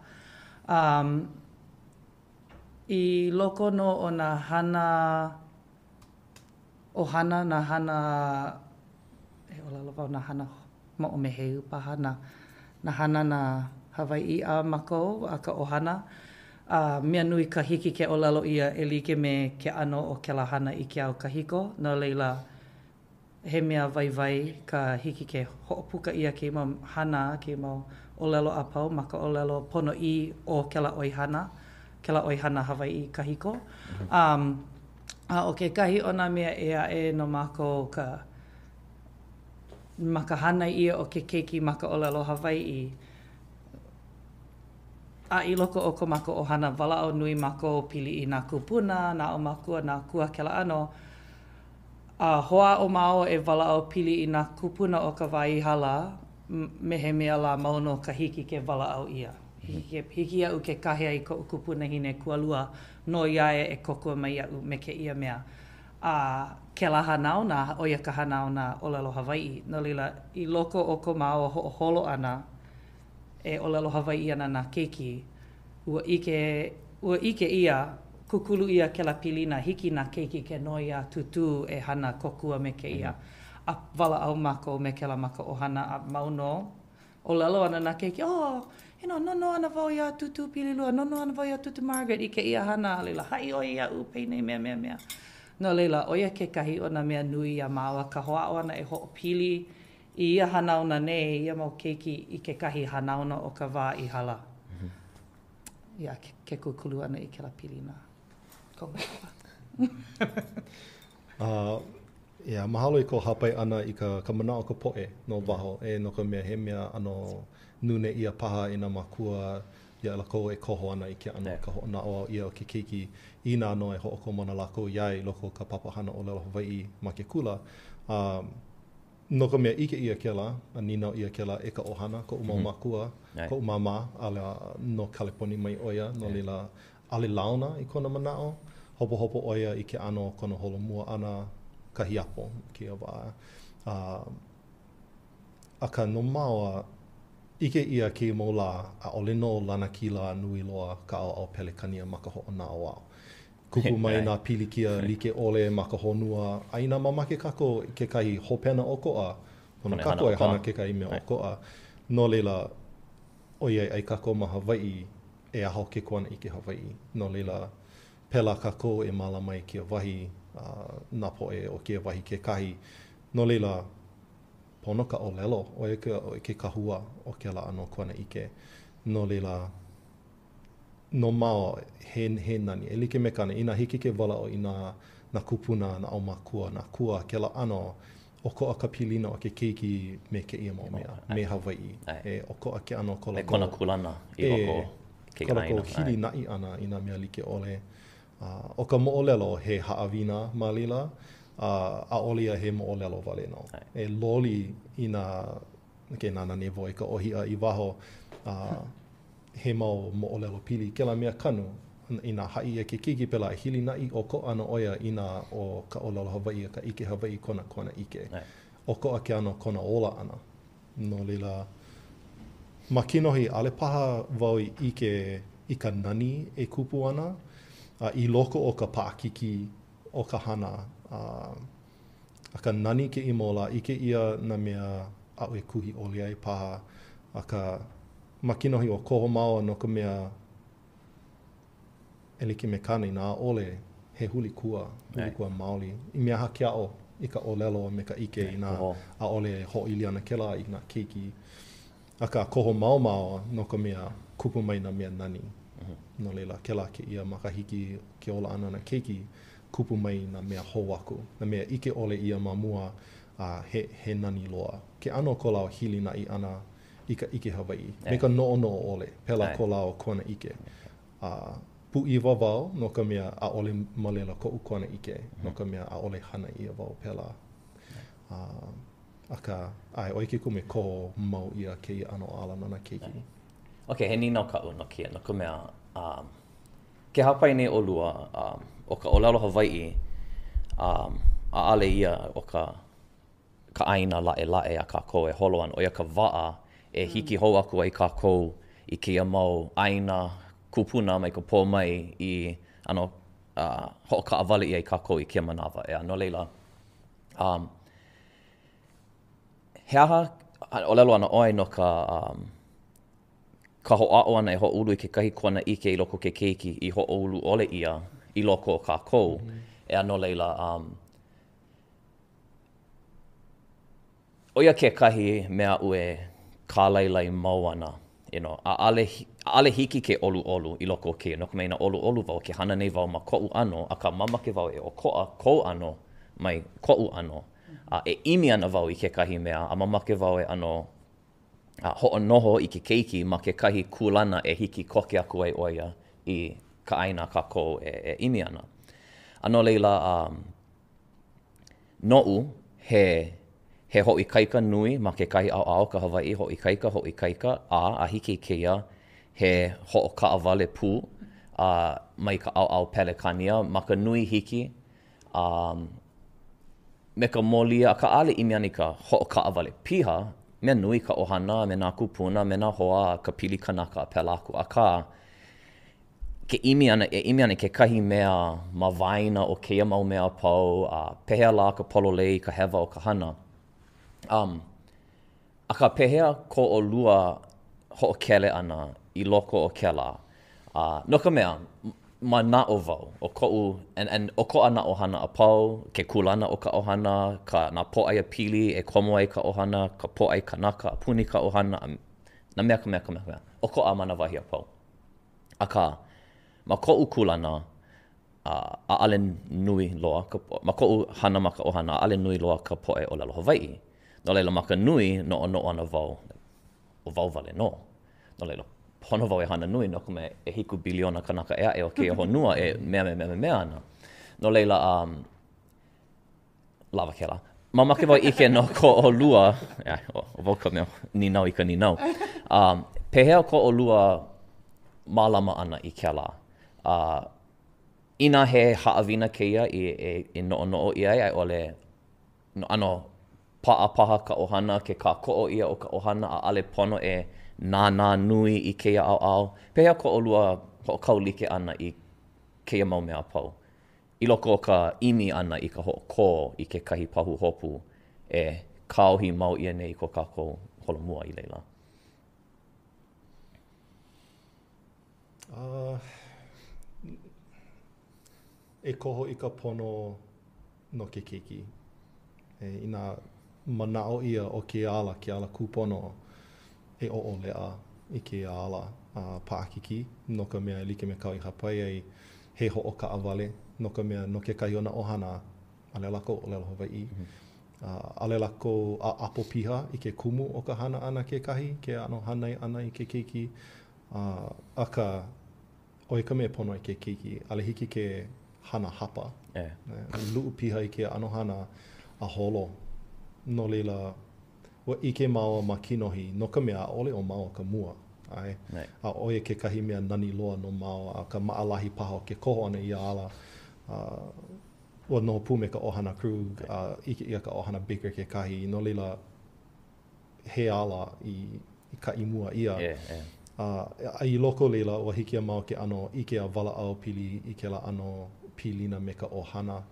I loko no o nā hana ʻohana, nā hana ʻōlelo wau nā hana moʻomeheu paha, nā hana nā Hawaiʻi a mako a ka ʻohana. Mea nui ka hiki ke ʻōlelo ia e like me ke ano o ke la hana i ke au kahiko. No leila, he mea waiwai ka hiki ke hoʻopuka ia ke mau hana, ke mau ʻōlelo a pau ma ka ʻōlelo pono i o ke la ʻoihana Hawaiʻi kahiko. O ke kahi o nā mea e no mako ma ka hana ia o ke keiki ma ka ʻōlelo Hawaiʻi. I loko o ko mako ʻohana wala o nui mako pili i nā kupuna, nā o makua, nā kua ke la ano. Hoa o mao e wala o pili i nā kupuna o ka waihala me he mea la mauno ka hiki ke wala au ia. Hiki au ke kahea i ko kupuna hine kualua no iae e kokua mai au me ke ia mea. Ke la hanau nā oia ka hanau nā ʻōlelo Hawaiʻi. No lila, i loko o ko mao hoʻoholo ana e ʻōlelo Hawaiʻi ana nā keiki, ua ike ia, kukulu ia ke la pilina, hiki nā keiki ke noia tutu e hana kokua me ke ia. A wala au mako me ke la mako ʻohana a mauno, ʻōlelo ana nā keiki, nono ana wau ia tutu pililua, nono ana wau ia tutu Margaret, i ke ia hana, leila, hai oi ia u peinei mea. No leila, oia ke kahi o nā mea nui a maua, ka hoʻao ana e hoʻopili, i ia hanauna nei, ia mau keiki i ke kahi hanauna o ka wā i hala. Ia, ke kukulu ana i ke la pilina. Mahalo i ko hapai ana i ka mana o ka poʻe no waho, no ka mea he mea ano nune ia paha i nā makua, ia lākou e koho ana i ke ano ka hoʻonao ia o ke keiki, i nā no e hoʻoko mana lākou iai loko ka papahana ʻōlelo Hawaiʻi ma ke kula. No ka mea ike ia ke la, a ninau ia ke la e ka ʻohana, ko umau makua, ko umama, ala no Kaleponi mai oia, no lila ale launa i kona manaʻo, hopo oia i ke ano kona holomua ana ka hiapo ki a wā. Aka no maua, ike ia ki mo la a ole no lana kila nui loa ka ao pelekania ma ka hoʻonao au. Kupu mai nā pili kia like ole ma ka honua, a ina mamake kako ke kahi hopena o koa, pono kako e hana ke kahi mea o koa. No leila, oiai ai kako ma Hawaiʻi e aho ke kuana i ke Hawaiʻi. No leila, pela kako e mala mai ki a wahi nā poʻe o ke wahi ke kahi. No leila, pono ka ʻōlelo, o ke kahua o ke ala ano kona ike. No leila, no mao he nani. E like me kana, ina hiki ke wala o ina na kupuna, na au mākua, na kua, ke la ano, o koa ka pilina o ke keiki me ke ia mau mea, me Hawaiʻi. E o koa ke ano ko la e kona kulana i loko ke ko la aina. ko hili naʻi ana i nā mea like ole. O ka moʻolelo he haʻawina ma lila, a olia he moʻolelo wale no. E loli i nā, ke nana nevo i ka ohia i waho, he mau moʻolelo pili kela mea kanu, i nā haʻi e ke kiki pela e hili naʻi o ko ana oia i nā o ka ʻōlelo Hawaiʻi, ka ike Hawaiʻi kona ike. O ko a ke ano kona ola ana. No lila, ma kinohi ale paha wau i ike i ka nani e kupu ana, i loko o ka paakiki o ka hana. A ka nani ke imola, ike ia na mea au e kuhi oli ai paha. A ka makinohi o koho maua no ka mea e like me kane nā ole he huli kua maoli. I mea hake ao i ka ʻōlelo me ka ike i nā a ole hoʻili ana kela i nā keiki. A ka koho mau no ka mea kupu mai na mea nani. No leila, kela ke ia makahiki ke ola ana na keiki kupu mai na mea hou aku. Na mea ike ole ia ma mua he nani loa. Ke ano ko lao hili na i ana i ka ike Hawaiʻi. Me ka noʻo ole, pela ko lao kona ike. Puʻi wawao no ka mea a ole malela koʻu kona ike. No ka mea a ole hana ia wau pela. Aka, oi ke kume ko mau ia ke ia ano ala nana keiki. Ok, he nino kaʻu no kia, no ka mea, ke hapai nei o lua, o ka ʻōlelo Hawaiʻi, a ale ia o ka ʻaina laʻe a kākou e holo ana, o ia ka waʻa e hiki hou aku ai kākou i kia mau ʻaina kupuna mai ka pō mai i hoʻokaʻawale i ai kākou i kia manawa. E no leila, he aha ʻōlelo ana ʻoe no ka hoʻaʻo ana e hoʻoulu i kekahi kona ike i loko ke keiki i hoʻoulu ole ia i loko o kākou. E no leila, o ia kekahi mea ue kālailai mau ana. You know, a ale hiki ke olu i loko o ke, no ka meina olu wau ke hana nei wau ma koʻu ano, a ka mamake wau e o koʻa kou ano mai koʻu ano. E imi ana wau i kekahi mea, a mamake wau e ano hoʻonoho i ke keiki ma ke kahi kulana e hiki koke aku ai oia i ka ʻaina kākou e imi ana. Ano leila, noʻu he hoʻikaika nui ma ke kahi ʻaoʻao ka Hawaiʻi, hoʻikaika, a hiki keia he hoʻokaʻawale pū mai ka ʻaoʻao pelekania, ma ka nui hiki, me ka molia, a ka ale imi ani ka hoʻokaʻawale piha, mea nui ka ʻohana, me nā kupuna, me nā hoa, ka pili kānaka a pēlā aku. A ka ke imi ana ke kahi mea ma waina o keia mau mea pau, pehea lā ka pololei, ka hewa o ka hana. A ka pehea ko o lua hoʻokele ana i loko o kela. No ka mea, ma naʻo wau o koʻu, o koʻa na ʻohana a pau, ke kulana o ka ʻohana, nā pōʻai a pili e komo ai ka ʻohana, ka pōʻai kānaka a puni ka ʻohana, na mea. O koʻa mana wahi a pau. A ka, ma koʻu kulana, a ale nui loa, ma koʻu hana ma ka ʻohana, a ale nui loa ka poʻe ʻōlelo Hawaiʻi. No leila ma ka nui, noʻo ana wau, o wau wale no. No leila, pono wau e hana nui, no ka me e hiku biliona kanaka ea e o keia honua e mea ana. No leila, lava kela. Ma make wau ike no ko o lua, o wau ka mea ninau i ka ninau. Pehea ko o lua mālama ana i kela. Ina he haʻawina keia i noʻo i ai ole ano paha ka ʻohana, ke kākoʻo ia o ka ʻohana a ale pono e nānā nui i keia ʻaoʻao. Pehea ko o lua hoʻokaulike ana i keia mau mea pau. I loko o ka imi ana i ka hoʻokō i ke kahi pahu hopu e kāohi mau ia nei i ko kākou holomua i leila. E koho i ka pono no ke keiki. Ina manao ia o ke ala kūpono e o'olea i ke ala paakiki, no ka mea like me kau i hapai ai he hoʻokaʻawale, no ka mea no ke kai ona ʻohana, ale lākou ʻōlelo Hawaiʻi. Ale lākou a apo piha i ke kumu o ka hana ana ke kahi, ke ano hānai ana i ke keiki. Aka, oi ka mea pono i ke keiki, ale hiki ke hana hapa. Luu piha i ke ano hana a holo. No leila, wa ike maua ma kinohi, no ka mea ole o maua ka mua. A oia ke kahi mea nani loa no maua, a ka maalahi paha o ke koho ana i ala. Ua no pū me ka ʻohana crew, ike ia ka ʻohana baker ke kahi, no leila he ala i ka imua ia. I loko leila, ua hiki a mau ke ano ike a wala au pili i ke la ano pilina me ka ʻohana.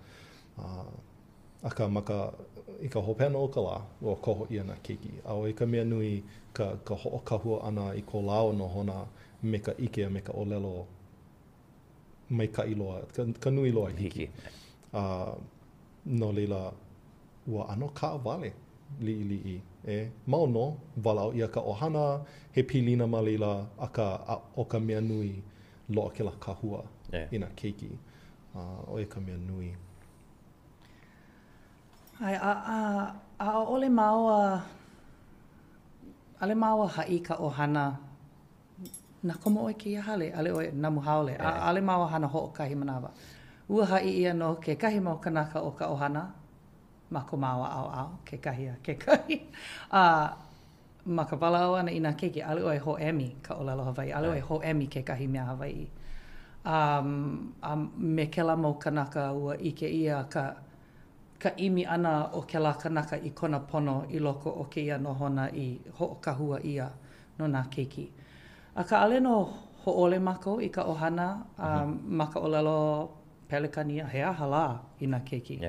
Aka maka i ka hopena o ka la, ua koho ia na keiki. A o i ka mea nui ka hoʻokahua ana i ko lao no hona me ka ike a me ka ʻōlelo mai ka iloa, ka nui loa hiki. No leila, ua ano ka wale liʻiliʻi. Mau no, wala o ia ka ʻohana, he pilina ma leila, o ka mea nui loa ke la kahua i na keiki. O e ka mea nui. Ai, ole maua, ale maua haʻi ka ʻohana, na komo oe kia hale, ale oe namu haole, ale maua hana hoʻokahi manawa. Ua haʻi ia no ke kahi mau kānaka o ka ʻohana, ma ko maua au, ke kahi a ke kahi. Ma ka wala au ana i nā keiki, ale oe hoʻemi ka ʻōlelo Hawaiʻi, ale oe hoʻemi ke kahi mea Hawaiʻi. Me ke la mau kānaka ua ike ia ka imi ana o ke la kānaka i kona pono i loko o ke ia nohona i hoʻokahua ia no nā keiki. A ka ale no hoʻole mākou i ka ʻohana, ma ka ʻōlelo pelekania, he aha la i nā keiki.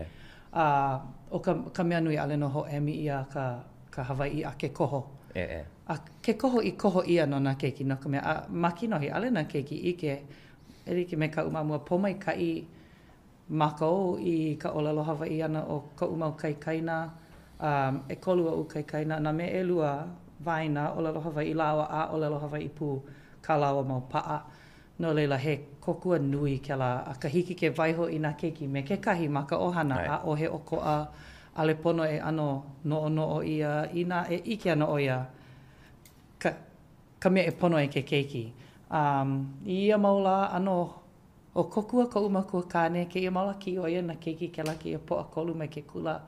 O ka mea nui ale no hoʻemi ia ka Hawaiʻi a ke koho. A ke koho i koho ia no nā keiki, no ka mea, ma kinohi ale nā keiki ike, e like me ka umamua pomai kai mākou i ka ʻōlelo Hawaiʻi ana o ka umau kaikaina, e kolua u kaikaina, na me e lua vaina ʻōlelo Hawaiʻi lāua a ʻōlelo Hawaiʻi pū ka lāua mau paʻa. No leila he kokua nui ke la, a ka hiki ke waiho i nā keiki me ke kahi ma ka ʻohana a o he okoa ale pono e ano noʻonoʻo ia, i nā e ike ana o ia ka mea e pono e ke keiki. I ia maula ano o kokua ka umakua kāne, ke ia maula ki o ia na keiki ke la ki ia poʻa kolu mai ke kula.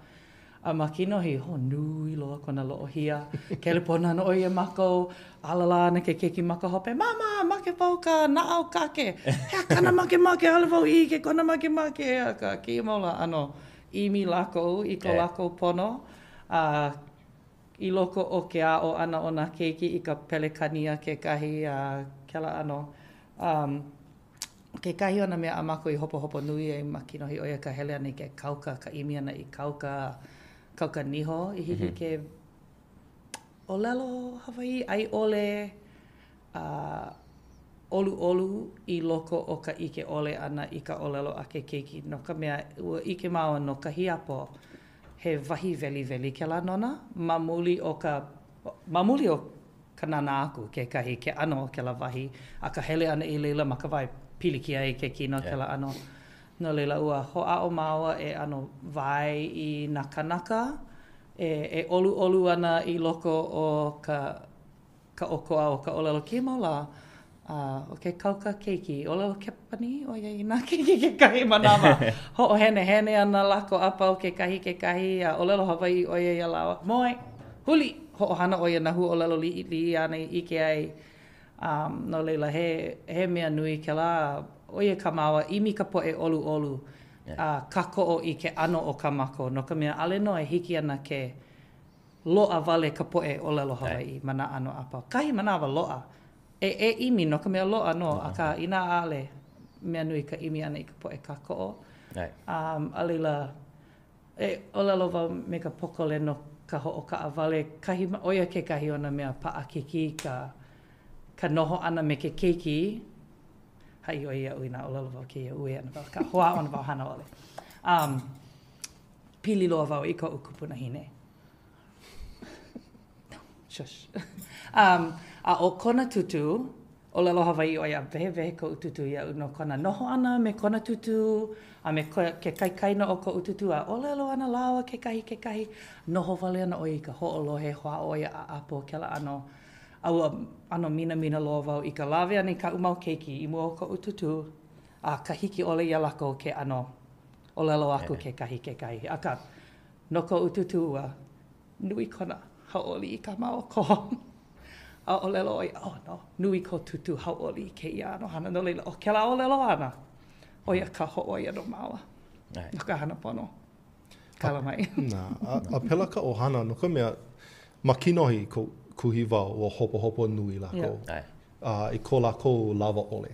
A ma kinohi, nui loa kona loʻohia. Ke le pona ana o ia mākou, alala ana ke keiki maka hope, mama, make pau ka naʻau kake. Hea kana make ale wau i ke kona make. Ka ki ia maula ano imi lākou i ko lākou pono. I loko o ke āʻo ana o nā keiki i ka pelekania ke kahi ke la ano. Ke kahi ona mea a mākou i hopo nui e makinohi o ia ka hele ana i ke kauka, ka imi ana i kauka niho, i hiki ke ʻōlelo Hawaiʻi, ai ole olu i loko o ka ike ole ana i ka ʻōlelo a ke keiki. No ka mea ua ike maua no ka hiapo, he wahi veli ke la nona, mamuli o ka nana aku ke kahi, ke ano ke la wahi, a ka hele ana i leila ma ka wai pili ki ai ke kino ke la ano. No leila ua hoʻao maua e ano vai i nā kānaka, e olu ana i loko o ka okoa o ka ʻōlelo ki maula, o ke kauka keiki, ʻōlelo kepani o ia i nā keiki ke kahi manawa. Hoʻohene ana lako apa o ke kahi, a ʻōlelo Hawaiʻi o ia lāua. Moe, huli, hoʻohana o ia na hu ʻōlelo liʻi ana i ke ai. No leila, he mea nui ke la, o ia ka maua, imi ka poʻe olu. Ka koʻo i ke ano o ka mako. No ka mea ale no e hiki ana ke loa wale ka poʻe ʻōlelo Hawaiʻi ma nā ano apa. Kahi manawa loa. E imi no ka mea loa no, a ka ina ale mea nui ka imi ana i ka poʻe ka koʻo. A leila, e ʻōlelo wau me ka pokole no ka hoʻokaʻa wale. O ia ke kahi ona mea paʻakiki ka noho ana me ke keiki. Hai o ia ui nā ʻōlelo wau ke ia ui ana wau, ka hoa ona wau hana ole. pili loa wau I ka ukupuna hine. Shush. A o kona tutu, ʻŌlelo Hawaiʻi o ia wehe ko ututu ia no kona noho ana me kona tutu, a me ke kaikaina o ko ututu a ʻŌlelo ana lāua kekahi, noho wale ana o I ka hoʻolohe hoa o ia a apo kela ano. Aua ano mina loa wau I ka lawe ana I ka umau keiki I mua o ko ututu, a ka hiki ole ia lākou ke ano, ʻŌlelo aku kekahi. Aka no ko ututu ua, nui kona hauʻoli I ka mau ko. A ʻŌlelo oi, oh no, nui ko tutu hauʻoli I kēia no hana no leila, o kela ʻŌlelo ana, o ia ka hoʻoia no maua, no ka hana pono, kala mai. A pela ka ʻohana, no ka mea, makinohi ko kuhi wau o hopo nui lākou. I ko lākou lava ole.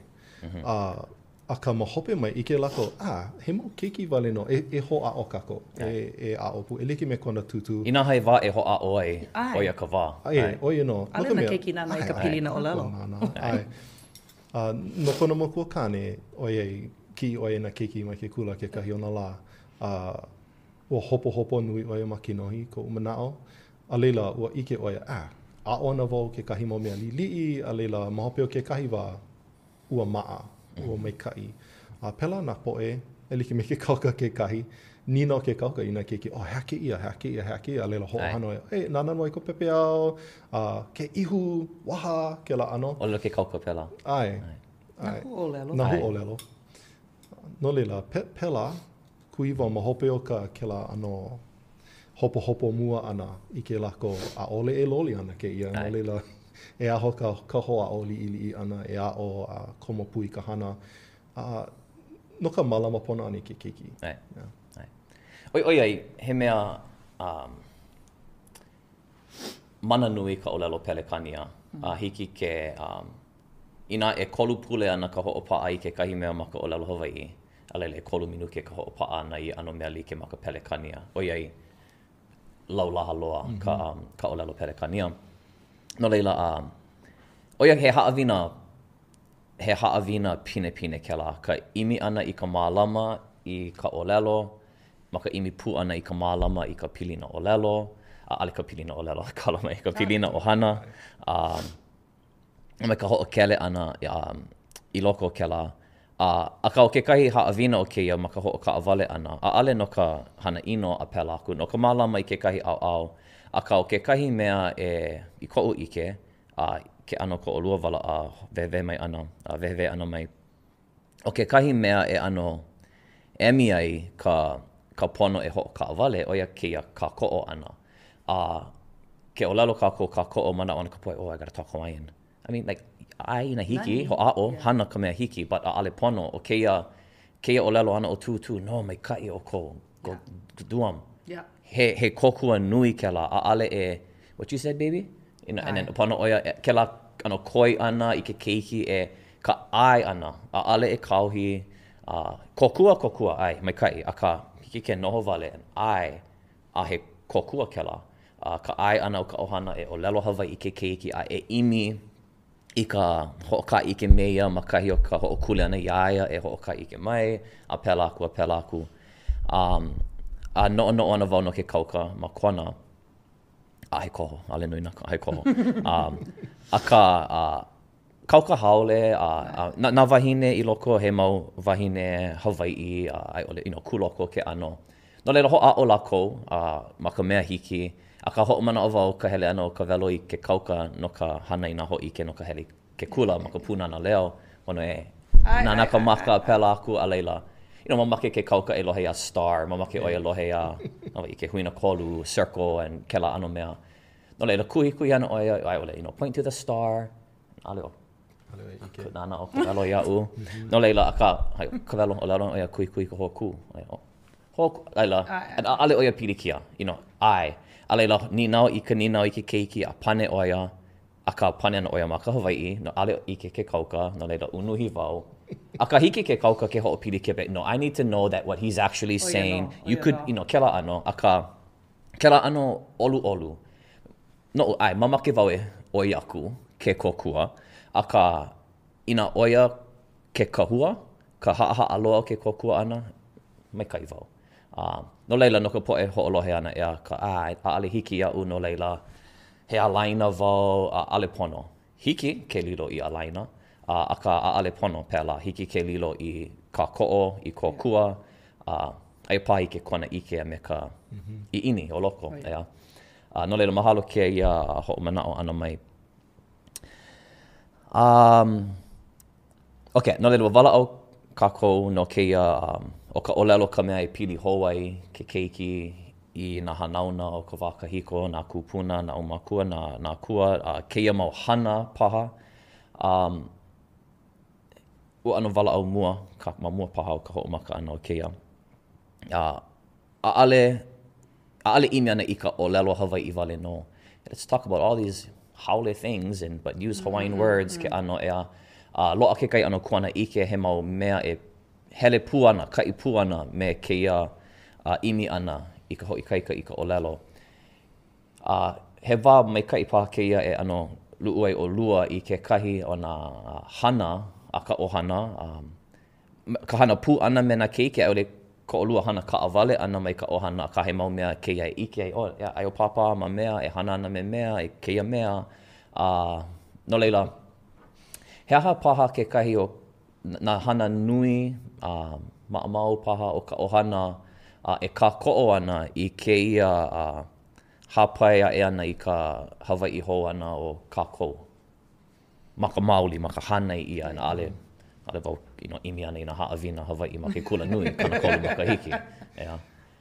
A ka mahope mai I ke lākou, he mau keiki wale no, e hoa o kako, e a opu, e liki me kona tutu. Ina hai wā e hoa o ai, o ia ka wā. O ia no. Ale na keiki nana I ka pili na ʻŌlelo. No kona makua kāne, o ia ki o ia na keiki mai ke kula ke kahi o na lā. Ua hopo nui o ia makinohi ko umanao. A leila ua ike o ia, a ona wau ke kahi mo mea li'i, a leila mahope o ke kahi wā ua maa. Ua mai kai. Pela na poʻe, e like me ke kauka ke kahi, nina o ke kauka I na keiki, hea keia, a leila hoʻohano e, nana noi ko pepe au, ke ihu, waha, ke la ano. O ke kauka pela. Na huʻolelo. Na huʻolelo. No leila, pela, kuiwa mahope o ke la ano, hopo mua ana I ke lako a ole e loli ana ke ia. No leila, e aho ka hoa o li'i ana, e a o komo pui ka hana. No ka malama pona ani ke keiki. Oi ai, he mea mana nui ka ʻŌlelo pelekania. Hiki ke, ina e kolu pule ana ka hoʻopaʻa I ke kahi mea ma ka ʻŌlelo Hawaiʻi. A leila e kolu minu ke ka hoʻopaʻa ana I ano mea like ma ka pelekania. Oi ai, laulaha loa ka ʻŌlelo pelekania. No leila, oia he haʻawina pine kela. Ka imi ana I ka mālama I ka ʻŌlelo, ma ka imi pū ana I ka mālama I ka pilina ʻŌlelo, ale ka pilina ʻŌlelo, kala mai, ka pilina ʻohana. Me ka hoʻokele ana I loko o kela. A ka o kekahi haʻawina o keia ma ka hoʻokaʻawale ana, a ale no ka hana ino a pela aku, no ka mālama I kekahi ʻaoʻao, a ka o kekahi mea I koʻu ike, ke ano ko o lua wala a vewe mai ana, vewe ana mai. O kekahi mea e ano emi ai ka pono e hoʻokaʻawale, o ia keia ka koʻo ana. Ke ʻŌlelo kākou ka koʻo mana ona ka poe, I gotta talk Hawaiian. I mean, like, ai na hiki, ho a'o, hana ka mea hiki, but a ale pono, o keia ʻŌlelo ana o tū, no, mai kai o ko duam. He kokua nui ke la, a ale e, what you said, baby? And then pono oia, ke la ano koi ana I ke keiki e ka ai ana, a ale e kauhi, kokua ai, mai kai, a ka hiki ke noho wale, ai, a he kokua ke la, ka ai ana o ka ʻohana e ʻŌlelo Hawaiʻi I ke keiki, a e imi, I ka hoʻokaʻi ke meia ma kahi o ka hoʻokule ana iaia e hoʻokaʻi ke mai, a pela aku. A noʻo ana wau no ke kauka ma Kona, he koho, ale nui naka, he koho. A ka kauka haole, nā wahine I loko he mau wahine Hawaiʻi, ai ole, kuloko ke ano. No leila hoʻa'o lākou, ma ka mea hiki, a ka hoʻomana o wau ka hele ana o ka welo I ke kauka no ka hānai nā hoʻike no ka hele ke kula ma ka Pūnana Leo, ono e nana ka maka pela aku a leila. Ma make ke kauka e lohe a star, ma make oia lohe a I ke huina kolu, circle, and ke la ano mea. No leila kuhi ana oia, ai ole, point to the star, ale o. Nana o ka welo ia'u. No leila a ka welo o lalo oia kuhi ka hoku. Hoku, leila, ale oia Pili Keala, ai. A leila, ninau I ke keiki a pane oia, a ka pane ana oia ma ka Hawaiʻi, no ale I ke kauka, no leila unuhi wau. A ka hiki ke kauka ke hoʻopili kepe, no, I need to know that what he's actually saying, you could, kela ano, a ka, kela ano olu. No, ai, mamake wau e oi aku, ke kokua, a ka ina oia ke kahua, ka haaha aloa ke kokua ana, mai kai wau. No leila, no ka poʻe hoʻolohe ana ea ka ʻaʻale hiki iaʻu no leila he alaina wau ʻaʻale pono. Hiki ke lilo i alaina, a ka ʻaʻale pono pēlā. Hiki ke lilo i ka koʻo, i kōkua, ai pahi ke kona ike me ka iʻini o loko. No leila, mahalo kēia hoʻomanao ana mai. Okay, no leila, walaʻau kākou no kēia o ka ʻōlelo ka mea i pili Hawaiʻi, ke keiki i nā hanauna o ka wā kahiko, nā kūpuna, nā umakua, nā kua, kēia mau hana paha. Ua ano walaʻau mua, ma mua paha o ka hoʻomaka ana o kēia. ʻAʻale imi ana I ka ʻōlelo Hawaiʻi wale no. Let's talk about all these haole things, but use Hawaiian words ke ano ea. Loa ke kai ano kuana ike he mau mea e hele puana, kai puana me kēia imi ana I ka hoʻikaika I ka ʻōlelo. He wā mai kai paha kēia e ano luʻu ai o lua I ke kahi o nā hana a ka ʻohana. Ka hana pū ana me nā keiki aule ka ʻolua hana ka awale ana mai ka ʻohana ka he mau mea kēia e ike ai. Ai o papa ma mea, e hana ana me mea, e kēia mea. No leila, he aha paha ke kahi o nā hana nui, maʻamau paha o ka ʻohana, e ka koʻo ana I kēia hapai a e ana I ka Hawaiʻi hou ana o kākou. Maka maoli, maka hānai ia na ale wau imi ana I nā haʻawina Hawaiʻi ma ke kula nui, kana kolu maka hiki.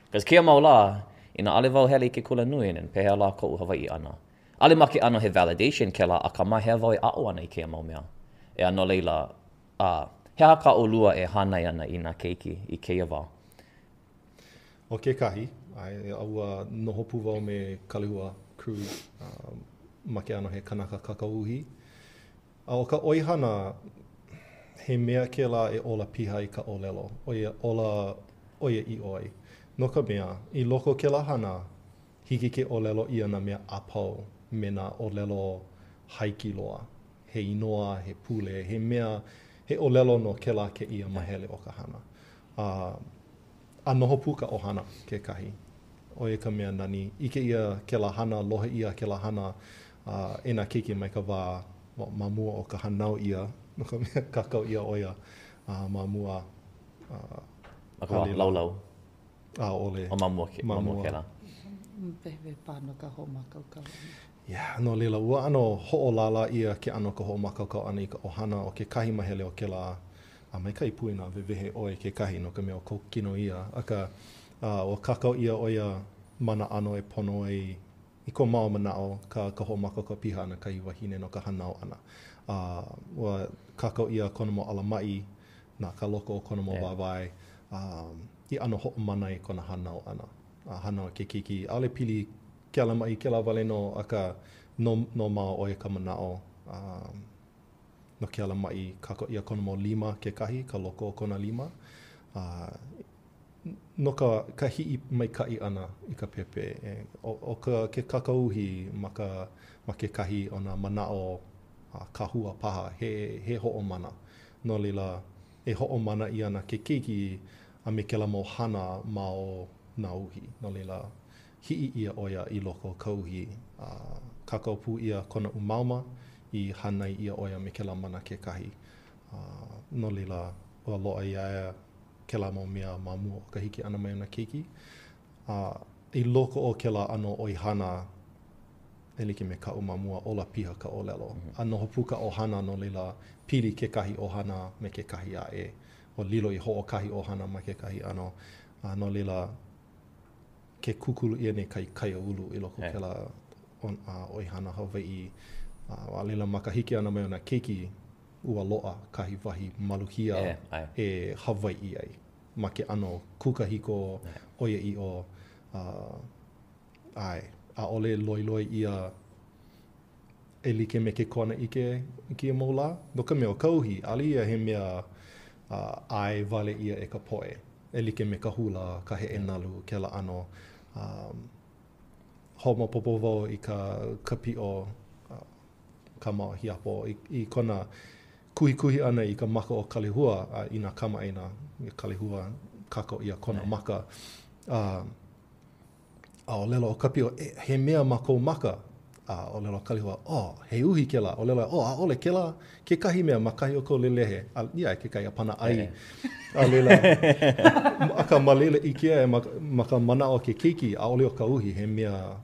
Because kia mau la, I nā ale wau hele I ke kula nui, and pehea la koʻu Hawaiʻi ana. Ale make ana he validation ke la, a ka mahea wau e a'o ana I kia mau mea. No leila, he aha ka ʻolua e hānai ana I nā keiki, I keia wau. O ke kahi, aua noho pu wau me kalihua crew, make ana he kānaka kakauhi. O ka oihana, he mea ke la e ola piha I ka ʻōlelo, oia I oi. No ka mea, I loko ke la hana, hiki ke ʻōlelo I ana mea apau me nā ʻōlelo haiki loa. He inoa, he pule, he mea, he ʻōlelo no ke la ke ia mahele o ka hana. A noho pu ka ʻohana ke kahi. Oia ka mea nani, ike ia ke la hana, lohe ia ke la hana, e nā keiki mai ka wā ma mua o ka hanau ia, no ka mea kakau ia oia ma mua. Maka wā laulau. Ole. O ma mua ke la. Pehe pāno ka hoʻomakau. No leila, ua ano hoʻolala ia ke ano ka hoʻomakau ana I ka ʻohana o ke kahi mahele o ke la mai kai puina wewehe oe ke kahi no ka mea o kou kino ia. Aka o kakau ia oia mana ano e pono ai I ko mao manao ka hoʻomakau ka piha ana kai wahine no ka hanau ana. Ua kakau ia kona mo alamai na ka loko o kona mo wawai. I ano hoʻomana I kona hanau ana. Hanau ke keiki. Ale pili Keala-mai ke la wale no aka no mao oe ka manao. No Keala-mai kako ia kona mo lima ke kahi, ka loko o kona lima. No ka hi'i mai kai ana I ka pepe. O ke kakauhi ma ke kahi o na manao kahua paha, he ho'omana. No lila, e ho'omana I ana ke keiki a me ke la mo hana mao na uhi. No lila, hi'i ia oia I loko kauhi. Kakau pu ia kona umauma I hānai ia oia me ke la mana ke kahi. No lila, ua loa ia ke la mo mea ma mua o ka hiki ana mai ona keiki. I loko o ke la ano oihana e like me ka umamua ola piha ka ʻōlelo. A noho pu ka ʻohana no lila pili ke kahi ʻohana me ke kahi a e. O lilo I hoʻokahi ʻohana ma ke kahi ano. No lila ke kukulu ia ne kai ulu I loko ke la oihana Hawaiʻi. A lila makahiki ana mai ona keiki ua loa kahi wahi maluhia e Hawaiʻi ai. Ma ke ano kukahiko oia I o a ole loiloi ia e like me ke kona ike kia mola. No ka mea o kauhi, ali ia he mea ai vale ia e ka poʻe. E like me ka hula, ka he enalu, ke la ano. Homopopo wau I ka pio ka mao hiapo I kona kuhi ana I ka maka o kalihua I nā kamaina I kalihua kako ia kona maka ʻŌlelo o kapi o he mea ma kou maka. ʻŌlelo kalihua, he uhi ke la. ʻŌlelo, ʻaʻole ke la, ke kahi mea ma kahi o kou lelehe. Ia, ke kai a pana ai. A lela, aka ma lele i kia ma ka mana o ke keiki, ʻaʻole o ka uhi, he mea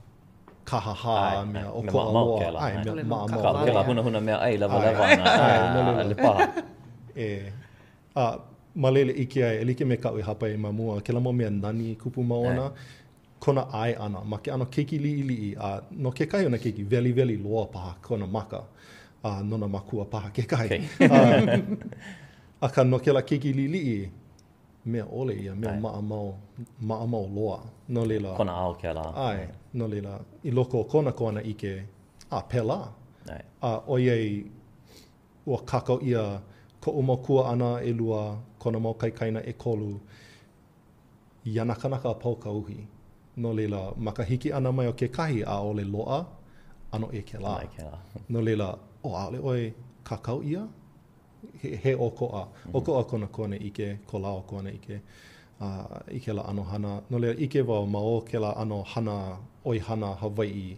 kahaha, mea o ko aloa. Ai, mea maʻamau. Ka ke la huna mea ai, lewa ana, le paha. Ma lele i kia e like me ka ui hapa e mamua, ke la mo mea nani kupu maona, kona ai ana, ma ke ano keiki li'i, no ke kai ona keiki veli loa paha kona maka, nona makua paha ke kai. Aka no ke la keiki li'i, mea ole ia, mea maʻamau loa. No leila. Kona ao ke la. Ai, no leila. I loko o kona koana ike, pela. Oiei, ua kakau ia, ko o mau kua ana e lua, kona mau kaikaina e kolu, iana kanaka a pau ka uhi. No leila, maka hiki ana mai o ke kahi a ole loa, ano e ke la. No leila, ale oi kakau ia? He okoa. Okoa kona kone ike, ko lao kone ike. I ke la ano hana. No leila, ike wau ma o ke la ano hana, oi hana Hawaiʻi,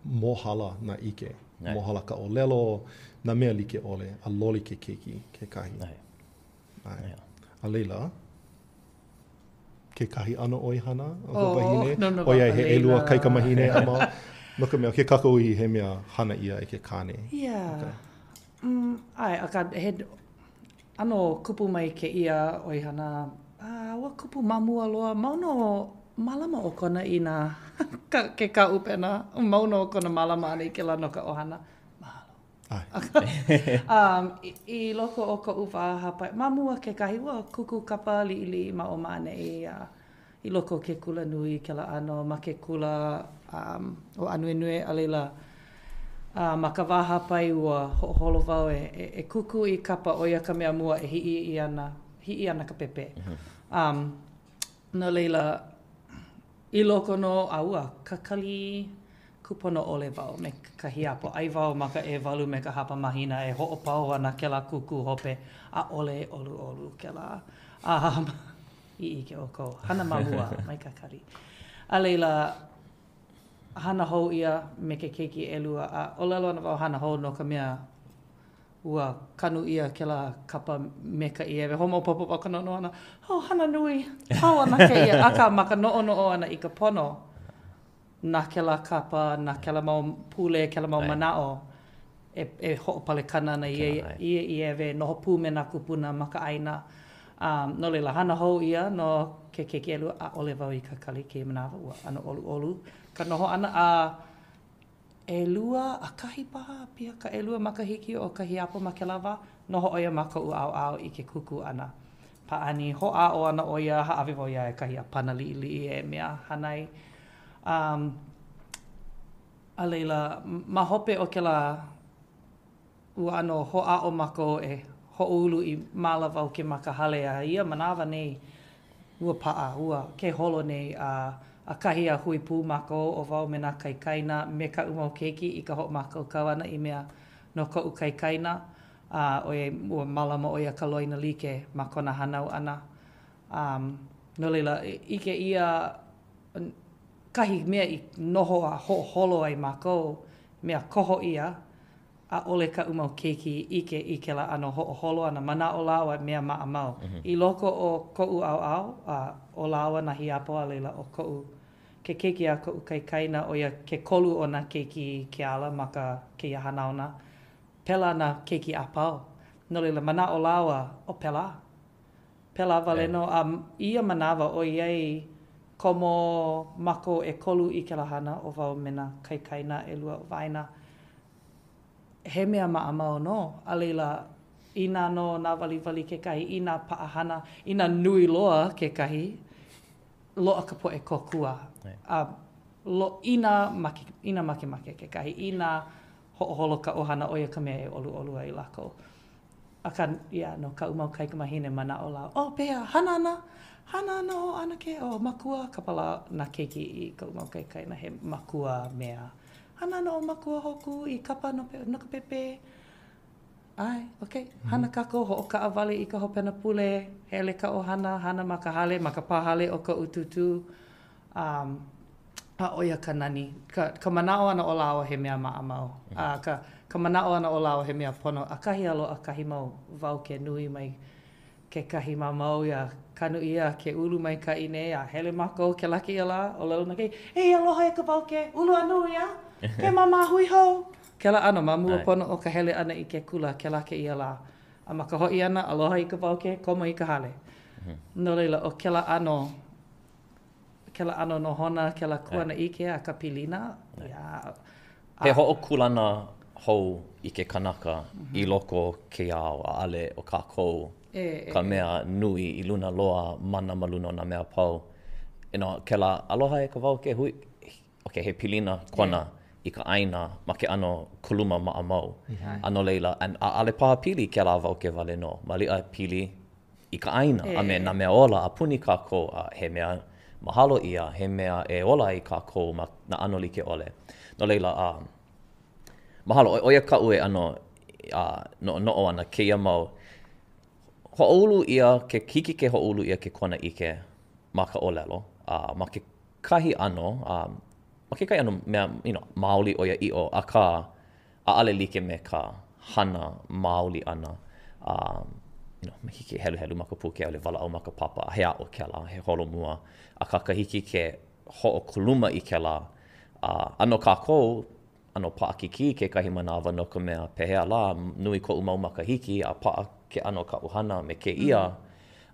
mohala na ike. Mohala ka ʻōlelo, na mea like ole, a loli ke keiki, ke kahi. A leila, ke kahi ano oi hana o Hawaiʻi, oia he elua kaikamahine ama, no ka mea, ke kakauhi he mea hana ia e ke kāne. Ia. Ai, aka he ano kupu mai ke ia oi hana, wa kupu mamua loa, mauno malama o kona i nā ke ka upena, mauno o kona malama ana i ke la no ka ʻohana. I loko o ka uwa hapa, mamua ke kahi wa kuku kapa liʻiliʻi ma o mane i loko o ke kula nui ke la ano ma ke kula o anuenue a leila ma ka wā hapa i ua hoʻoholo wau e kuku i kapa o ia ka mea mua e hiʻi ana ka pepe. No leila i loko no aua kakali kupono ole wau me ka hiapo ai wau maka e walu me ka hapa mahina e hoʻopau ana ke la kuku hope a ole olu ke la i ke oko hana mamua mai ka kari. A leila hana hou ia me ke keiki elua a ʻōlelo ana wau hana hou no ka mea ua kanu ia ke la kapa me ka ia. Homo popo pa ka nono ana, hana nui, hau ana ke ia. Aka maka no'o ana i ka pono, na ke la kapa, na ke la mau pule, ke la mau manao, e ho'opale kana ana i ewe noho pū me nā kupuna maka aina. No leila, hana hou ia no ke keiki elua a ole wau i ka kali ke manawa ua ana olu. Ka noho ana elua a kahi paha pia ka elua makahiki o ka hiapo ma ke lava noho oia ma ka au i ke kuku ana. Paani ho'a o ana oia ha'awe wau ia e kahi a pana li'i e mea hānai. A leila, ma hope o ke la ua ano ho'a o mako e ho'ulu i māla wau ke makahale a ia manawa nei ua pa'a, ua ke holo nei a kahi a hui pū mako o wau me nā kaikaina me ka umau keiki i ka hoʻo mako kauana i mea no ka u kaikaina oe ua malama oia ka loina like ma kona hanau ana. No leila, ike ia kahi mea i noho a holo ai mako mea koho ia a ole ka umau keiki ike la ano holo ana mana o lāua mea maʻamau. I loko o koʻu au o lāua na hiapo a leila o koʻu ke keiki a koʻu kaikaina o ia ke kolu o nā keiki keala ma ka kēia hanaona. Pela nā keiki a pau. No leila, mana o lāua o pela. Pela waleno a ia manawa o iei komo mako e kolu i ke lahana o wau me nā kaikaina e lua o waina. He mea maʻamau no. A leila, ina no nā waliwali ke kahi, ina paʻahana, ina nui loa ke kahi, loa ka poʻe kokua. Ina make ke kahi, ina hoʻoholo ka ʻohana oia ka mea e olu ai lākou. Aka, no ka umau kaikamahine mana o lau. Pea, hana ana o ana ke, makua, ka pala nā keiki i ka umau kaikaina he makua mea. Hana ana o makua hoku i kapa no ka pepe. Ai, okay. Hana kako ho o ka awale I ka hopena pule, hele ka ʻohana, hana ma ka hale, ma ka pahale o ka ututu. A oia ka nani. Ka manao ana o lāua he mea maʻamau. Ka manao ana o lāua he mea pono. A kahi alo a kahi mau wau ke nui mai ke kahi mamau ia kanu ia ke ulu mai ka ine a hele mako ke laki ia la o lelo na kei. Hei aloha e ka wau ke ulu anu ia. Ke mama hui hou. Ke la ano, ma mua pono o ka hele ana I ke kula ke laki ia la. A ma ka hoi ana, aloha I ka wau ke, koma I ka hale. No leila, o ke la ano no hona, ke la kuana ike a ka pilina. He ho'o kulana hou I ke kanaka I loko ke ao a ale o kākou. Ka mea nui I luna loa mana maluna o na mea pau. Ke la aloha e ka wau ke hui. Okay, he pilina kona I ka aina ma ke ano kuluma maʻamau. Ano leila, a ale paha pili ke la wau ke wale no. Malia pili I ka aina. A me na mea ola a puni kākou a he mea mahalo ia, he mea e ola I kākou ma na ano like ole. No leila, mahalo, oia ka ue ano no ana kēia mau. Ho'olu ia, ke hiki ke ho'olu ia ke kona ike ma ka ʻōlelo. Ma ke kahi ano, ma ke kahi ano mea, maoli oia i'o, a ka ale like me ka hana maoli ana. Me hiki helu ma ka puke ole wala au ma ka papa, he a'o ke la, he holo mua. A ka hiki ke ho'o kuluma I ke la. Ano kākou, ano pa'akiki ke kahi manawa no ka mea pehea la, nui ko'u mau makahiki a pa'a ke ano ka ʻohana me kēia,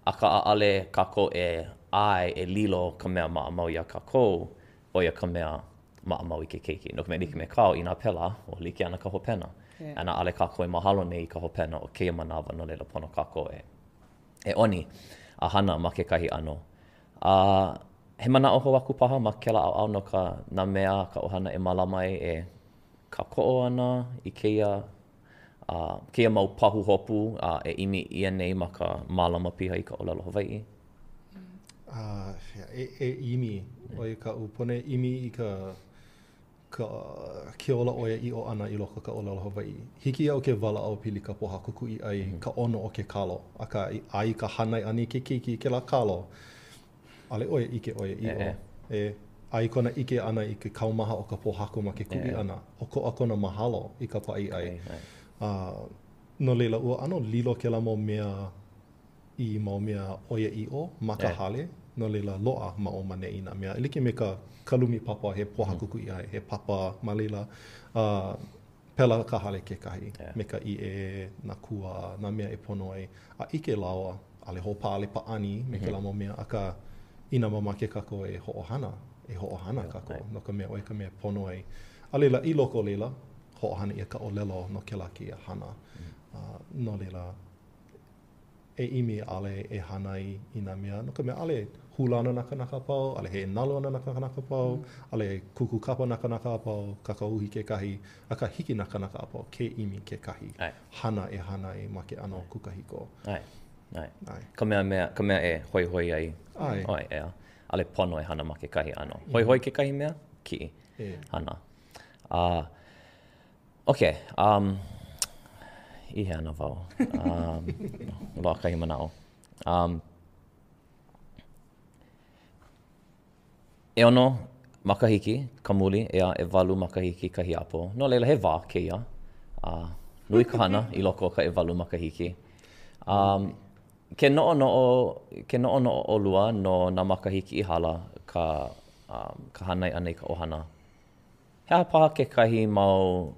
a ka a'ale kākou e lilo ka mea maʻamau ia kākou, o ia ka mea maʻamau I ke keiki. No ka mea like me kāo I nā pela, o like ana ka hopena. A nā ale kākou e mahalo nei I ka hopena o keia manawa no leila pono kākou e oni a hana ma ke kahi ano. He mana o ho aku paha ma kela au no ka nā mea ka ʻohana e malamai e ka ko'o ana I keia mau pahu hopu e imi ia nei ma ka malama piha I ka ʻōlelo Hawaiʻi. Imi, oi ka upone imi I ka keola oia i'o ana I loko ka ʻōlelo Hawaiʻi. Hiki au ke wala au pili ka poha kuku I ai ka ono o ke kalo. A ka ai ka hānai ani ke keiki ke la kalo. Ale oia ike oia i'o. Ai kona ike ana I ke kaumaha o ka pohaku ma ke kui ana. O ko a kona mahalo I ka pa'i ai. No leila ua ano lilo ke la mo mea I mau mea oia i'o ma ka hale. No leila loa ma o mane I nā mea. Like me ka kalumi papa he pohaku kui ai. He papa ma leila pela ka hale ke kahi. Me ka ie, nā kua, nā mea e pono ai. A ike lawa, ale hopa ale paani me ke la mo mea. A ka ina mama ke kako e hoʻohana kako. No ka mea oi ka mea pono ai. A leila I loko leila, hoʻohana ia ka ʻōlelo no ke laki a hana. No leila, e imi ale e hānai I nā mea. No ka mea ale hulana nakanaka pau, ale he nalo ana nakanaka pau, ale kuku kapa nakanaka pau, kakauhi ke kahi, a ka hiki nakanaka pau, ke imi ke kahi. Hana e hānai ma ke ano kukahiko. Ka mea e hoi ai. Oi, ea. Ale pono e hana ma ke kahi ano. Hoi ke kahi mea? Ki. Hana. Okay. I he ana wau. Loa kahi manao. E ono makahiki, kamuli, ea e walu makahiki kahi apo. No leila he wā keia. Nui ka hana I loko ka e walu makahiki. Ke no'o o lua no nā makahiki I hala ka hānai anei ka ʻohana. He aha paha ke kahi mau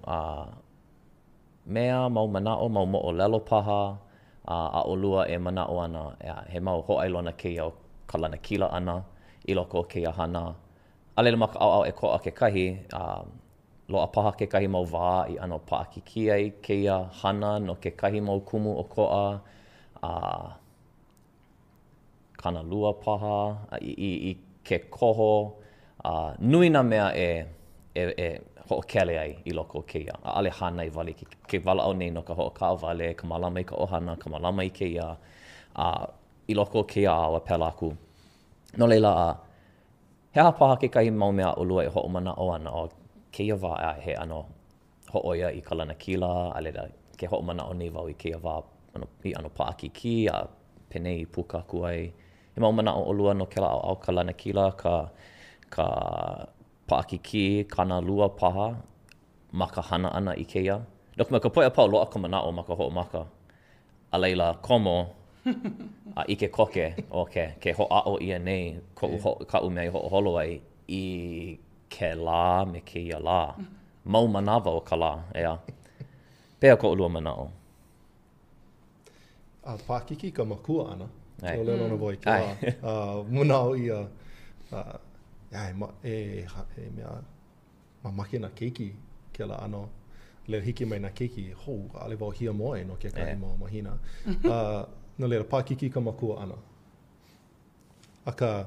mea, mau manao, mau moʻolelo paha, a o lua e manao ana, he mau hoʻailona keia o ka lana kila ana, I loko o keia hana. A leila ma ka ʻaoʻao e koʻa ke kahi, loa paha ke kahi mau wā I ano paʻakiki ai keia hana no ke kahi mau kumu o koʻa, kana lua paha, I ke koho, nui nā mea e hoʻokele ai I loko o keia. A ale hānai wale, ke wala au nei no ka hoʻokao wale, ka malama I ka ʻohana, ka malama I keia, I loko o keia awa pela aku. No leila, he aha paha ke kahi mau mea o lua e hoʻomana o ana o keia wā he ano hoʻoia I ka lana kila, a leila ke hoʻomana o nei wau I keia wā I ano paʻakiki a penei puka kuai. He maumana o olua no ke la au ka lana kila ka paʻakiki kana lua paha ma ka hana ana I keia. Noka me ka poʻe pau loa ka manao ma ka hoʻomaka. A leila komo a ike koke o ke hoʻa'o ia nei ka'u mea I hoʻoholo ai I ke lā me keia lā. Mau manawa o ka lā, ea. Pea ko olua manao. Pākiki ka makua ana. Ke ʻŌlelo na voi ke lā. Munao ia mea mamake na keiki ke la ano. Le hiki mai na keiki, ale wau hia moe no ke kahi mo mahina. No lera, pākiki ka makua ana. Aka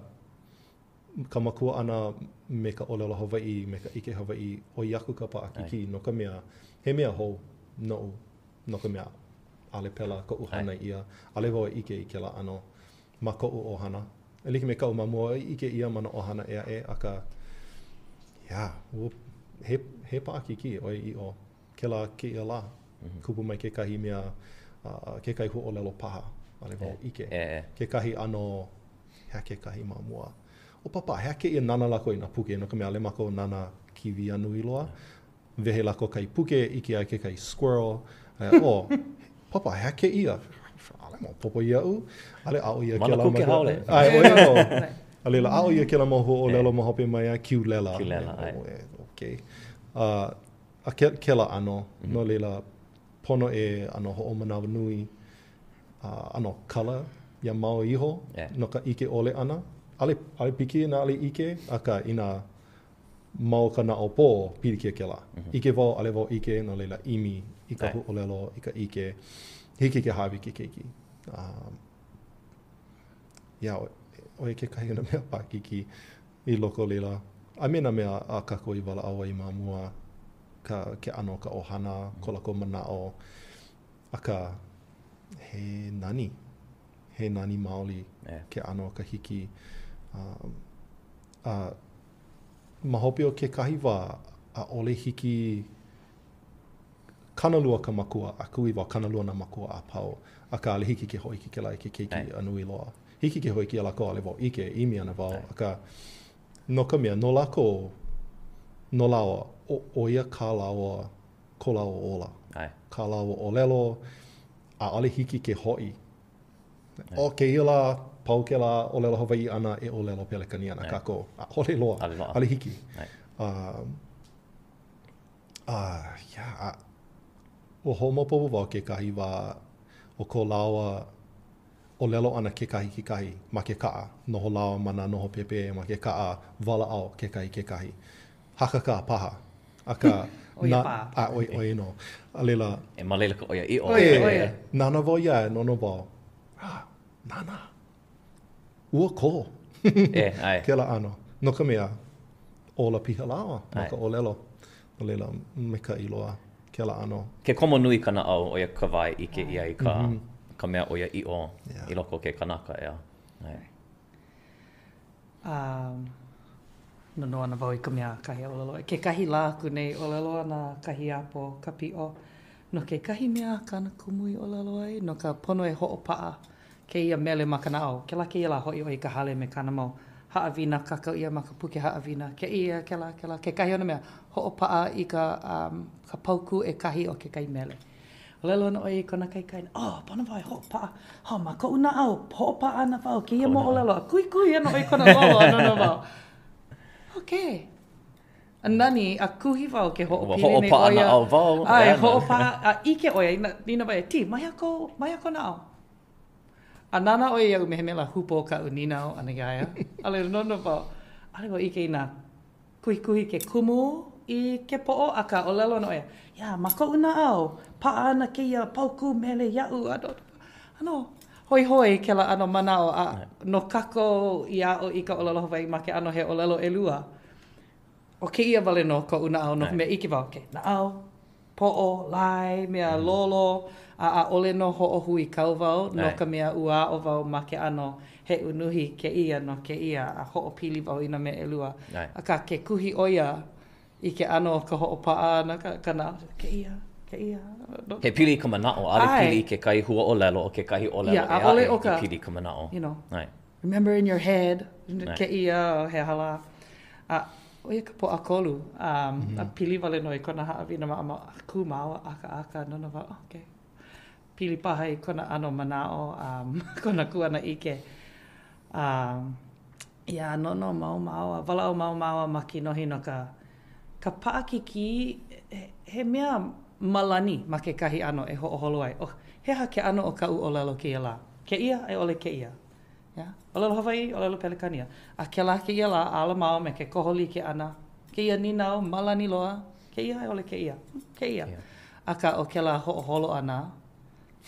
ka makua ana me ka ʻōlelo Hawaiʻi, me ka ike Hawaiʻi, o iaku ka pākiki, no ka mea, he mea hou, no ka mea ale pela koʻu hana ia, ale wau ike I ke la ano, ma koʻu ʻohana. E like me kau mamua ike ia mana ʻohana ea aka, he pākiki oi I o. Ke la keia lā, kupu mai ke kahi mea, ke kahi hoʻolelo paha, ale wau ike. Ke kahi ano, hea ke kahi mamua. O papa, hea ke ia nana lako I nā puke, no ka mea le mako nana kiwi anu I loa. Wehe lako kai puke, ike ai ke kai squirrel. Papa, hea ke ia. Ale mo popo iau. Ale au ia ke la Mana puke haole. Ale la au ia ke la mo hoʻolelo ma hope mai a kiu lela. Kiu lela, Okay. A ke la ano, no leila pono e ano hoʻomanawa nui, ano kala, ia mau iho, no ka ike ole ana. Ale piki na ale ike, aka ina mau ka na o pō Pili Keala. Ike wau, ale wau ike, no leila imi, I ka hoʻolelo, I ka ike, hiki ke hawi ke keiki. Oe ke kahi na mea pākiki I loko leila. A mena mea a kako I wala awa I mamua, ke ano ka ʻohana, ko lako manao, aka he nani maoli, ke ano ka hiki. Mahope o ke kahi wā, a ole hiki kanalua ka makua, a kui wā kanalua na makua a pau, aka ale hiki ke hoi ki ke lai ke keiki anui loa. Hiki ke hoi ki a lako ale wau ike, imi ana wau, aka no ka mea, no lako, no lāua, o ia kā lāua, ko lāua ola. Kā lāua ʻōlelo, a ale hiki ke hoi. O ke ia la, pau ke la ʻōlelo Hawaiʻi ana e ʻōlelo pelekani ana kako. A hole loa, ale hiki. O homopopo wau ke kahi wā o ko lāua ʻōlelo ana ke kahi ki kahi ma ke kaa. Noho lāua mana noho pepe ma ke kaa wala au ke kahi. Haka ka paha. Aka oi no. Alela. E malela ka oia I o. Nana wau ia nono wau. Nana. Ua ko. Ke la ano. No ka mea ola piha lāua ma ka ʻōlelo. Alela me ka iloa. Ke la ano. Ke komo nui kana au oia ka wai ike ia I ka mea oia I o. I loko ke kānaka ea. Nono ana wau I ka mea kahi ʻōlelo. Ke kahi lā kunei ʻōlelo ana kahi apo kapi'o. No ke kahi mea kana kumui ʻōlelo ai. No ka pono e hoʻopa'a ke ia mele ma kana au. Ke la ke ia la hoi o I ka hale me kana mau haʻawina kakau ia ma ka puke haʻawina. Ke ia, ke la. Ke kahi ona mea hoʻopa'a I ka pauku e kahi o ke kai mele. ʻōlelo ana oi kona kaikaina. Pana wai hoʻopa'a. Ma koʻu na au, hoʻopa'a ana wau. Ke ia mo ʻōlelo. Kui ana oi kona lolo ana wau. Okay. Nani, a kuhi wau ke hoʻopili nei oia. Hoʻopa'a ana au wau. Hoʻopa'a, a ike oia. Nina wai, mai ako na au. A nana oia iau mehemela hupo ka u nina o ana iaia. Ale nono wau. Ale wau ike ina kuhi ke kumu I ke po'o a ka ʻōlelo na oia. Ma koʻu na au. Pa'a ana keia pauku mele ia'u. Ano, hoi ke la ano manao a no kako ia'o I ka ʻōlelo Hawaiʻi ma ke ano he ʻōlelo ʻelua. O ke ia wale no koʻu na au no mea ike wau. Na au, po'o, lai, mea lolo, a ole no hoʻohui kau wau, no ka mea ua o wau ma ke ano he unuhi ke ia no ke ia a hoʻopili wau I na mea ʻelua. A ka ke kuhi oia I ke ano ka hoʻopa'a na kana ke keia. He pili ka manao, ale pili ke kai hua ʻōlelo o ke kahi ʻōlelo e pili ka manao. You know, remember in your head, keia o he hala. O ia ka po akolu, a pili wale no i kona haawina ma kumao aka nona wa, okay. Pili paha i kona ano manao, kona kuana ike. Ia nono mau walao mau maki nohi no ka paakiki, he mea malani ma ke kahi ano e ho'oholo ai. Heha ke ano o ka ʻōlelo keia la. Keia e ole keia. ʻŌlelo Hawaiʻi, ʻŌlelo Pelekania. A ke la keia la, ala mau me ke koholi ke ana. Keia ninau, malani loa. Keia e ole keia. Keia. Aka o ke la ho'oholo ana.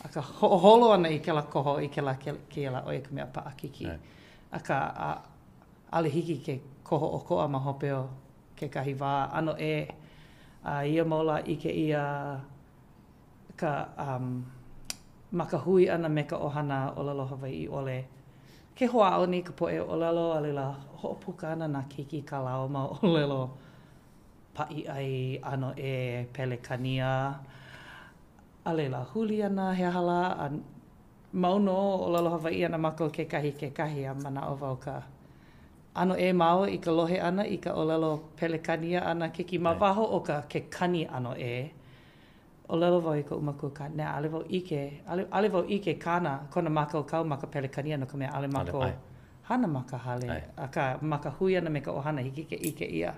Aka ho'oholo ana i ke la koho, i ke la keia la o e ka mea paakiki. Aka ale hiki ke koho o koa ma hope o ke kahi wā. Ano e, ia mola i ke ia ka makahui ana me ka ʻohana ʻōlelo Hawaiʻi ole. Ke hoa au ni ka poʻe ʻōlelo a leila hoʻopukana na keiki ka lao ma ʻōlelo paʻi ai ano e Pelekania. A leila huli ana he hala a mauno ʻōlelo Hawaiʻi ana mako ke kahi a mana o wau ka ano e mau i ka lohe ana i ka ʻōlelo Pelekania ana keiki ma waho o ka ke kani ano e. ʻŌlelo wau i ka umakua ka nea ale wau ike kāna kona mākou kau maka Pelekania no ka mea ale mako hana maka hale. Aka maka hui ana me ka ʻohana hiki ke ike ia.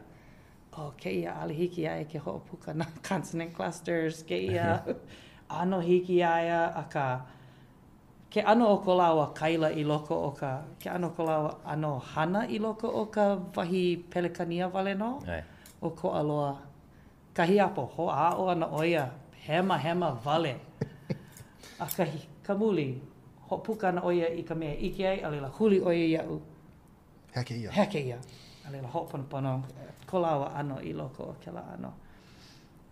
Keia ale hiki aia ke hoʻopuka na consonant clusters, keia ano hiki aia aka ke ano o ko lāua kaila i loko o ka, ke ano ko lāua ano hana i loko o ka wahi Pelekania wale no. O ko aloa kahi apo hoa o ana oia. Hema vale. A ka muli, ho pukana oia i ka mea ike ai, a leila huli oia iau. Heke ia. A leila ho ponopono, ko lāua ano i loko o ke la ano.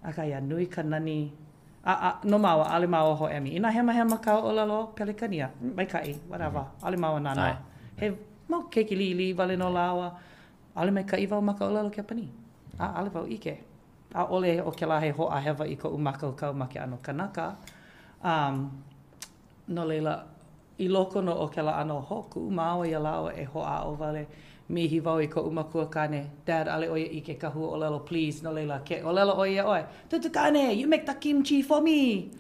A ka ia nui ka nani, no maua, ale maua ho emi. Ina hema ka ʻōlelo Pelekania, mai kai, whatever, ale maua nana. He mau keiki li vale no lāua, ale mai kai wau maka ʻōlelo ke pani. Ale wau ike. A ole o ke la he hoʻahewa i ko umako kau ma ke ano kānaka. No leila, i loko no o ke la ano hoku umao i a lāua e hoʻa o wale. Mihi wau i ko umakua kane, Dad, ale oia i ke kahua ʻōlelo, please. No leila, ke ʻōlelo oia oi. Tutu kane, you make the kimchi for me.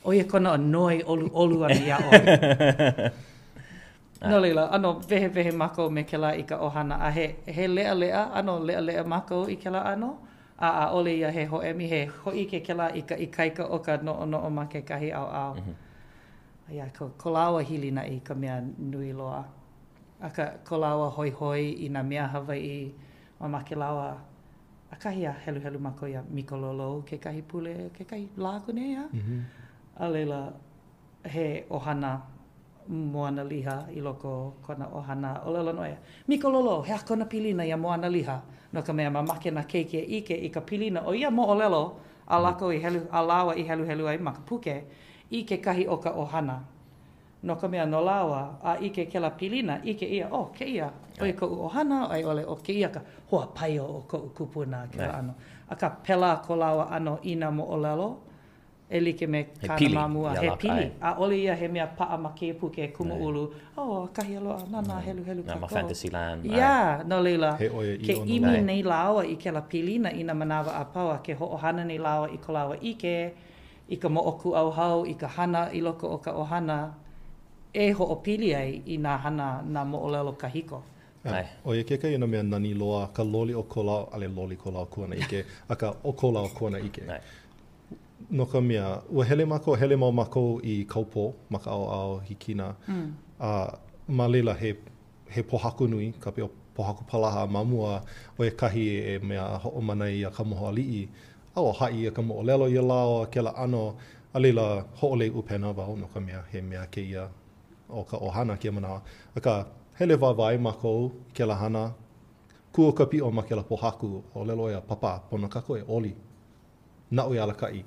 Oia kona o noi olu ana ia oi. No leila, ano vehe mako me ke la i ka ʻohana. A he lea, ano lea mako i ke la ano. A ole ia he hoʻemi, he hoʻike ke la i kaika o ka noʻo ma ke kahi au. Ia, ko lāua hilina i ka mea nui loa. Aka ko lāua hoi i nā mea Hawaiʻi ma ke lāua a kahi a helu mako ia mikololo, ke kahi pule, ke kahi lākou nei ia. A leila, he ʻohana moana liha i loko kona ʻohana ʻōlelo noia. Mikololo, he a kona pilina ia moana liha. No ka mea mamake na keiki ike i ka pilina o ia moʻolelo a lākou a lāua i helu ai ma ka puke i ke kahi o ka ʻohana. No ka mea no lāua a ike ke la pilina ike ia, keia, o i ko ʻohana ai ole o keia ka hoa paio o ko kupuna ke la ano. A ka pela ko lāua ano ina moʻolelo e like me kāna mamua, he pili. A ole ia he mea paa ma ke puke kumu ulu. Kahi aloa, nana helu kako. Ma fantasy land. Ia, no leila, ke imi nei lāua i ke la pilina ina manawa a paua, ke hoʻohana nei lāua i ko lāua ike, i ka moʻoku au hau, i ka hana i loko o ka ʻohana, e hoʻopili ai i nā hana nā moʻolelo kahiko. O ia ke kai ina mea nani loa, ka loli o ko lau, ale loli ko lau kuana ike, a ka o ko lau kuana ike. No ka mea, ua hele mau mako i kaupo, maka au hikina. Ma leila he pohaku nui, ka pia pohaku palaha mamua, o e kahi e mea hoʻomana i a ka moho ali'i. Au ha'i a ka moʻolelo i a lao, ke la ano, a leila hoʻolei upena wau, no ka mea he mea keia o ka ʻohana kia manawa. A ka hele wawai mako ke la hana, kua ka pio ma ke la pohaku, o lelo ia papa, pona kako e oli. Na ui ala kai.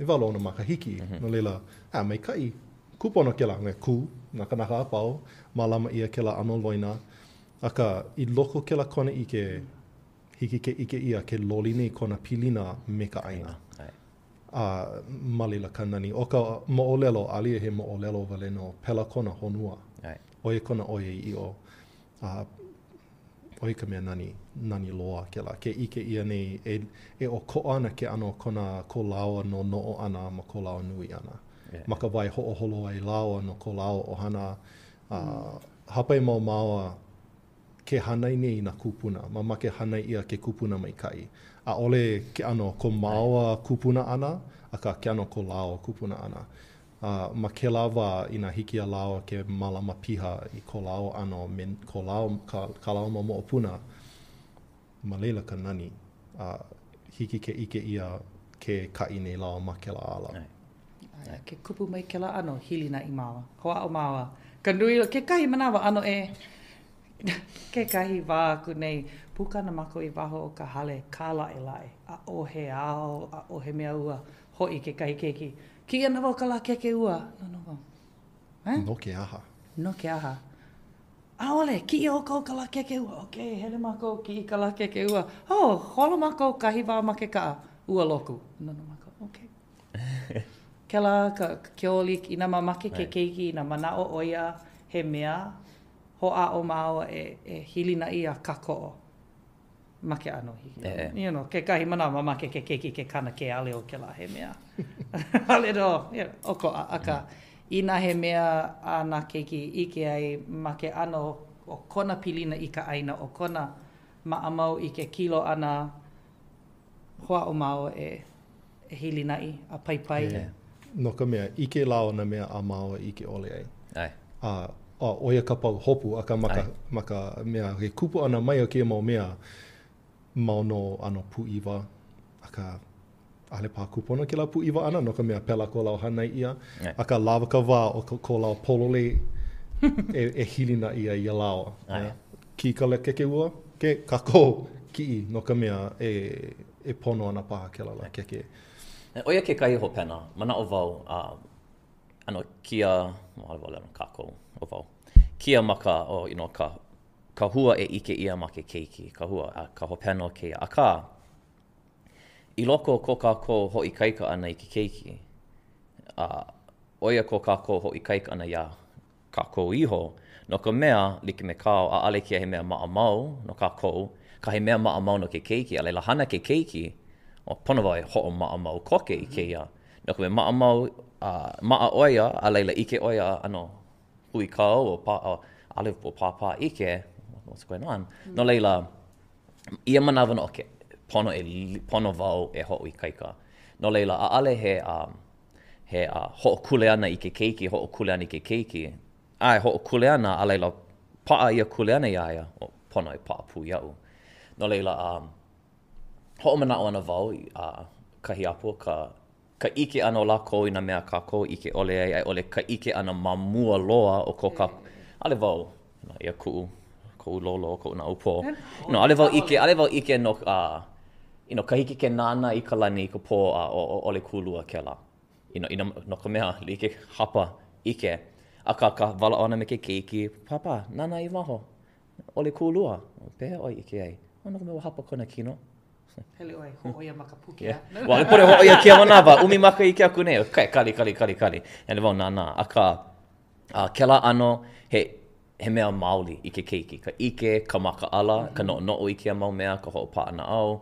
I walo ona maka hiki, no leila, mai kai, kupona ke la ngai ku, na kanaka apau, malama ia ke la ano loina, aka i loko ke la kona i ke hiki ke ike ia ke loli nei kona pilina me ka aina. malila ka nani. O ka moʻolelo, alia he moʻolelo wale no pela kona honua. Oia kona oia I o. Oi ka mea nani loa ke la. Ke ike ia nei e o ko ana ke ano kona ko lāua no no'o ana ma ko lāua nui ana. Ma ka wai ho'oholo ai lāua no ko lāua ʻohana. Hapai mau maua ke hānai nei na kupuna. Ma ke hānai ia ke kupuna mai kai. A ole ke ano ko maua kupuna ana, a ka ke ano ko lāua kupuna ana. Ma ke lawa ina hiki a lāua ke malama piha I ko lāua ano, ko lāua, ka lāua ma moʻopuna, ma leila ka nani, hiki ke ike ia ke kai nei lāua ma ke la ala. Ke kupu mai ke la ano, hili na I māua, hoa o māua. Ka nui, ke kahi manawa ano ke kahi wā aku nei, pukana mako I waho o ka hale, ka lae lae, a ohe ao, a ohe mea ua, hoi ke kahi keiki. Ki ana wau ka la keke ua. No wau. No ke aha. No ke aha. A ole, ki o kau ka la keke ua. Ok, hele mako ki I ka la keke ua. Oh, holo mako kahi wā ma ke kaa. Ua loku. No mako. Ok. Ke la ka keoli ina mamake ke keiki ina manao oia he mea. Hoa o māua e hili na I a kako'o. Make ano hiki. You know, ke kahi mana mamake ke keiki ke kana ke ale o ke la he mea. Ale do, oko aka. Ina he mea ana keiki ike ai make ano o kona pilina I ka aina o kona maamau I ke kilo ana hoa o mau e hili na I a paipai. No ka mea, ike lao na mea a maua ike ole ai. Oia ka pau hopu, aka maka mea, he kupu ana mai o kia mau mea, mau no ano puiwa, aka ale pā kupona ke la puiwa ana, no ka mea pela ko lau hānai ia, aka lawa ka wā o ko lau polole e hili na ia I a lawa. Ki ka le keke ua, ke kako ki I, no ka mea e pono ana paha ke la keke. Oia ke kai ho pena, mana o wau, ano kia, kako o wau. Kia maka o ka hua e ike ia ma ke keiki, ka hua, ka hopena o keia. A ka, I loko ko kako ho I kaika ana I ke keiki, oia ko kako ho I kaika ana ia kako iho, no ka mea like me kao a ale kia he mea maamau no kako, ka he mea maamau no ke keiki, a leila hana ke keiki, o pono wai ho o maamau koke I keia. No ka mea maamau, maa oia, a leila ike oia ano, hui kau o ale o papa ike, what's going on? No leila, ia manawa no ke pono wau e ho I kaika. No leila, a ale he ho kule ana I ke keiki, ho kule ana I ke keiki. Ai ho kule ana a leila paa ia kule ana ia o pono I paa pu iau. No leila, ho manao ana wau kahi apo ka ike ana o lākou I na mea kako ike ole ai ole ka ike ana mamua loa o ko ka ale wau ia ku'u lolo ko na upo no ale wau ike no ka hiki ke nana I ka lani ka po o ole kulua ke la no ka mea like hapa ike a ka wala ona me ke keiki papa nana I waho ole kulua pe oi ike ai no ka mea hapa kona kino. Hele oi, ho oia maka pukea. Wa pore ho oia kia manawa, umi maka I kia kune. Kai, kali. Ele wau nana, ke la ano he mea maoli I ke keiki. Ka ike, ka maka ala, ka no I kia mau mea, ka ho paa na au.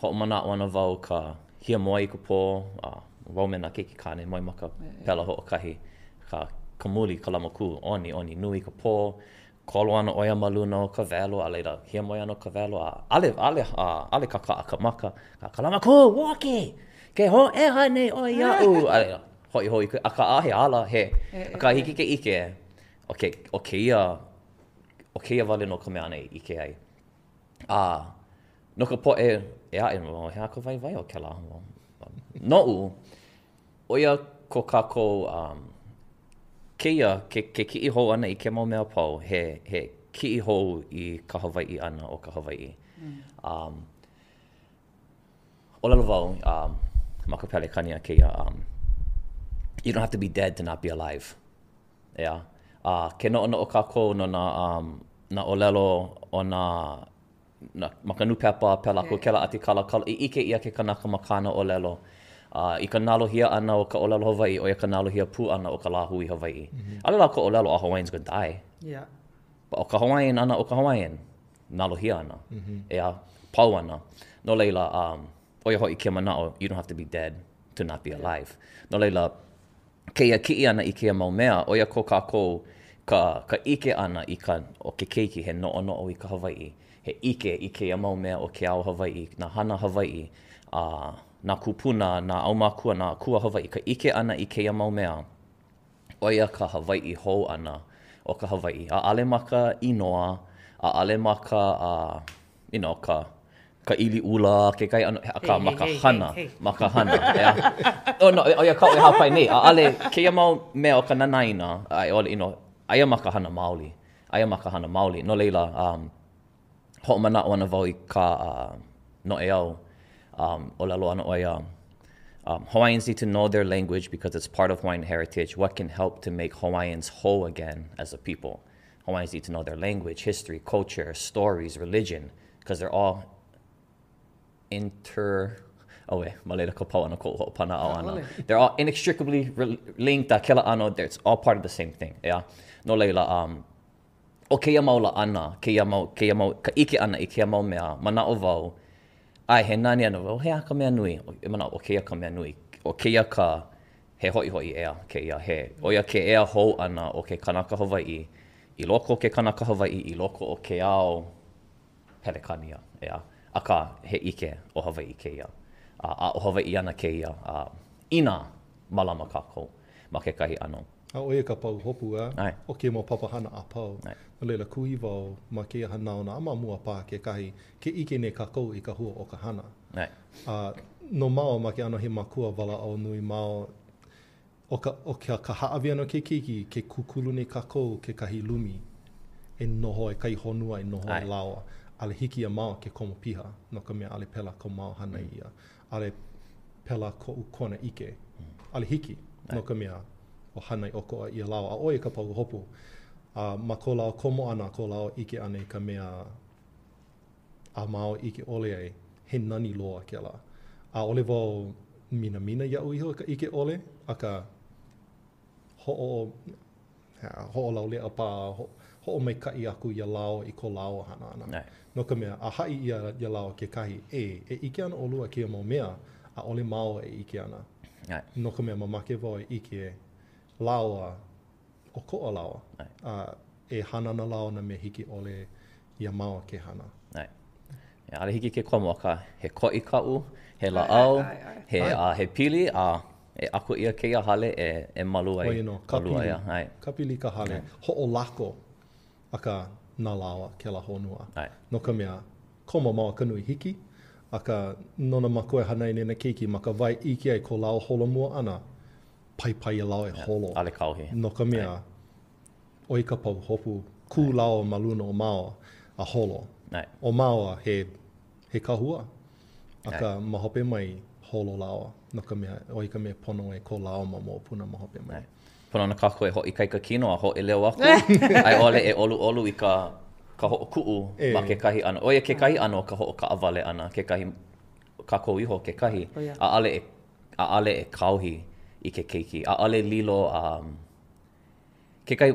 Ho mana o ana wau ka hia moa I ka po, wau me na keiki kane, moi maka pela ho o kahi. Ka muli, ka lamaku, oni, nui ka po. Kolo ana oia maluna o ka velo, a leila hia moia no ka velo, ale ka ka maka, ka lamaku, waki, ke ho e hane o iau, a leila, hoi, a ka ahe ala he, a ka hiki ke ike, o keia wale no ka mea nei ike ai. No ka poʻe, e ae no, he ako vai o ke la. No'u, oia ko kako, kēia, ke ki'i hou ana I ke mau mea pau, he ki'i hou I ka Hawaiʻi ana o ka Hawaiʻi. ʻŌlelo wau, maka pele kani a kēia, you don't have to be dead to not be alive. Yeah. Ke no kako no na ʻŌlelo o na maka nupepa pela ko kela ati kala I ike ia ke kanaka makana ʻŌlelo. I ka nalohia ana o ka ʻōlelo Hawaiʻi, o ia ka nalohia pū ana o ka lā hui Hawaiʻi. Ale lā ka ʻōlelo a Hawaiian's gonna die. Yeah. But o ka Hawaiian ana o ka Hawaiian, nalohia ana. Ea pau ana. No leila, o ia hoʻi kia manao, you don't have to be dead to not be alive. No leila, kēia kiʻi ana I kēia mau mea, o ia ko kākou ka ike ana o ke keiki, he noʻonoʻo I ka Hawaiʻi. He ike I kēia mau mea o ke ao Hawaiʻi, nā hana Hawaiʻi, nā kupuna, nā au mākua, nā kua Hawaiʻi. Ka ike ana I kēia mau mea, o ia ka Hawaiʻi hou ana o ka Hawaiʻi. A ale maka inoa, a ale maka, ka ili ula, ke kai ano, ka makahana, makahana. Oh no, o ia kau e hapai nei, a ale kēia mau mea o ka nanaina, ai ole aia makahana maoli, no leila, hoʻomanao ana wau I ka noʻe au, ʻōlelo ana o ia, Hawaiians need to know their language because it's part of Hawaiian heritage. What can help to make Hawaiians whole again as a people? Hawaiians need to know their language, history, culture, stories, religion, because they're all they're all inextricably linked. It's all part of the same thing. Yeah. No leila, o keia maula ana, keia mau, ka ike ana I keia mau mea, mana o wau, ai he nani ana wau, he a ka mea nui, mana o keia ka mea nui, o keia ka, he hoi ea, keia, o ia ke ea hou ana o ke kānaka Hawaiʻi, I loko o ke kānaka Hawaiʻi, I loko o ke ao pelekania, ea. Aka he ike o Hawaiʻi keia. A o Hawaiʻi ana keia. Ina malama kākou ma kekahi ano. A oia ka pau hopu o ke mau papahana a pau. No leila kui wau ma keia hanaona a mamua pā kekahi ke ike ne kākou I ka hua o ka hana. No mao ma ke ano he makua wala au nui mao o ka haawi ano ke keiki ke kukulu ne kākou kekahi lumi e noho e kai honua e noho e lāua. Ale hiki a mao ke komo piha, no ka mea ale pela ko mao hānai ia. Ale pela ko u kona ike. Ale hiki, no ka mea o hānai o koa ia lao. A oe ka pau hopu. Ma ko lao komo ana, ko lao ike ane ka mea a mao ike ole ai, he nani loa ke la. A ole wau mina iau iho ka ike ole, a ka hoʻolau lea pā, ho'o mai kai aku ia lao I ko lao hana ana. No ka mea, a hai ia lao ke kahi, e ike ana o lua kia mau mea, a ole mao e ike ana. No ka mea, mamake wau e ike lāua o koa lāua. E hanana lāua na me hiki ole ia mao ke hana. Ale hiki ke komo ka he ko'i ka'u, he la'au, he pili, e aku ia keia hale e malu ai. Ka pili ka hale, ho'olako. Aka nā lāua ke la honua. No ka mea, koma maua kanui hiki, aka nona makoe hānai nena keiki, maka vai ike ai ko lao holomua ana, pai e lao e holo. Ale kauhi. No ka mea, oi ka pau hopu, ku lao maluna o mao a holo. O mao he kahua, aka mahope mai holo lawa. No ka mea, oi ka mea pono e ko lao ma mo puna mahope mai. Pono na kako e hoʻi kai ka kino a hoʻi leo aku. Ai ole e olu I ka hoʻokuʻu ma kekahi ano. Oia kekahi ano ka hoʻokaʻawale ana, kekahi kako iho kekahi. A ale e kauhi I ke keiki. A ale lilo kekahi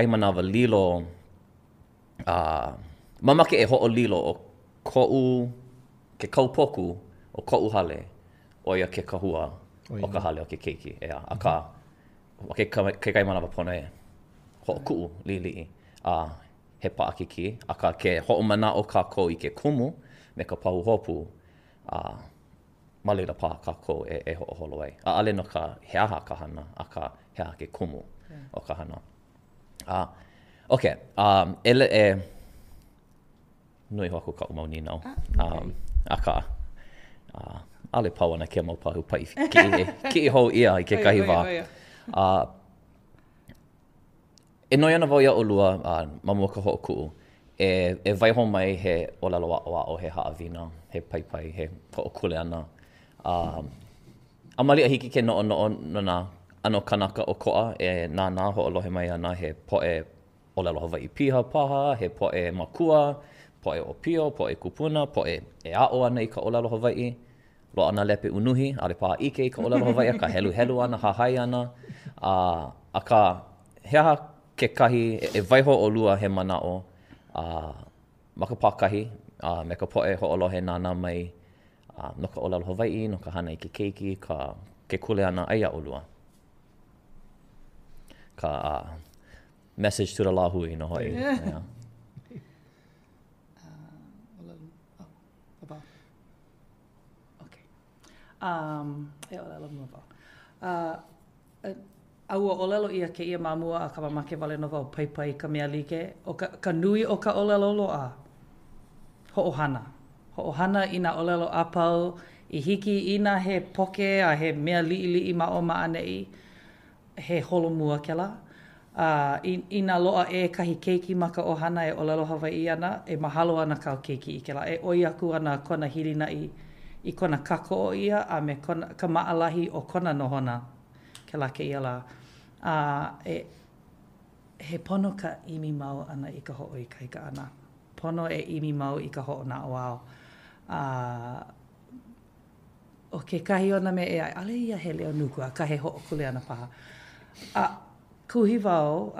manawa lilo mamake e hoʻolilo o koʻu ke kaupoku o koʻu hale. Oia ke kahua o ka hale o ke keiki. Ea, aka ke kai manawa pono e hoʻokuʻu liliʻi he paʻakiki, aka ke hoʻomanao kākou I ke kumu me ka pahuhopu ma leila pā kākou e hoʻoholo ai. A ale no ka he aha ka hana, aka he aha ke kumu o ka hana. Nui hoku ka umau ninau. Aka ale pau ana ke mau pahu pai ki hou ia I ke kahi wā. E noi ana wau ia olua ma mua ka hoʻokuʻu. E waiho mai he ʻōlelo aʻoaʻo, he haʻawina, he paipai, he hoʻokule ana. A mali a hiki ke noʻonoʻo nona ano kānaka o koʻa e nānā hoʻolohe mai ana he poʻe ʻōlelo Hawaiʻi piha paha, he poʻe Makua, poʻe ʻopio, poʻe kupuna, poʻe e aʻo ana I ka ʻōlelo Hawaiʻi. loa ana lepe unuhi, ale paha ike i ka ʻōlelo Hawaiʻi, ka helu ana, hahai ana. A ka heaha kekahi e waiho o lua he manao ma ka pākahi, me ka poʻe hoʻolohe nāna mai no ka ʻōlelo Hawaiʻi, no ka hānai ke keiki, ke kule ana aia o lua. Ka message to the lāhui no hoi. Yeah. E ʻōlelo mua wau. Aua ʻōlelo ia ke ia mamua a ka mamake wale no wau paipai ka mea like. O ka nui o ka ʻōlelo loa, hoʻohana. Hoʻohana i nā ʻōlelo apau, i hiki ina he poke a he mea liʻiliʻi ma o maʻaneʻi, he holomua kela. I nā loa e kahi keiki ma ka ʻohana e ʻōlelo Hawaiʻi ana, e mahalo ana kau keiki i kela. E oi aku ana kona hirinaʻi i kona kako o ia, a me ka maʻalahi o kona nohona, ke la ke ia la. He pono ka imi mau ana i ka hoʻo i kaika ana. Pono e imi mau i ka hoʻo na oao. O ke kahi ona me e ai, ale ia he leo nuku a ka he hoʻo kule ana paha. Kuhi wau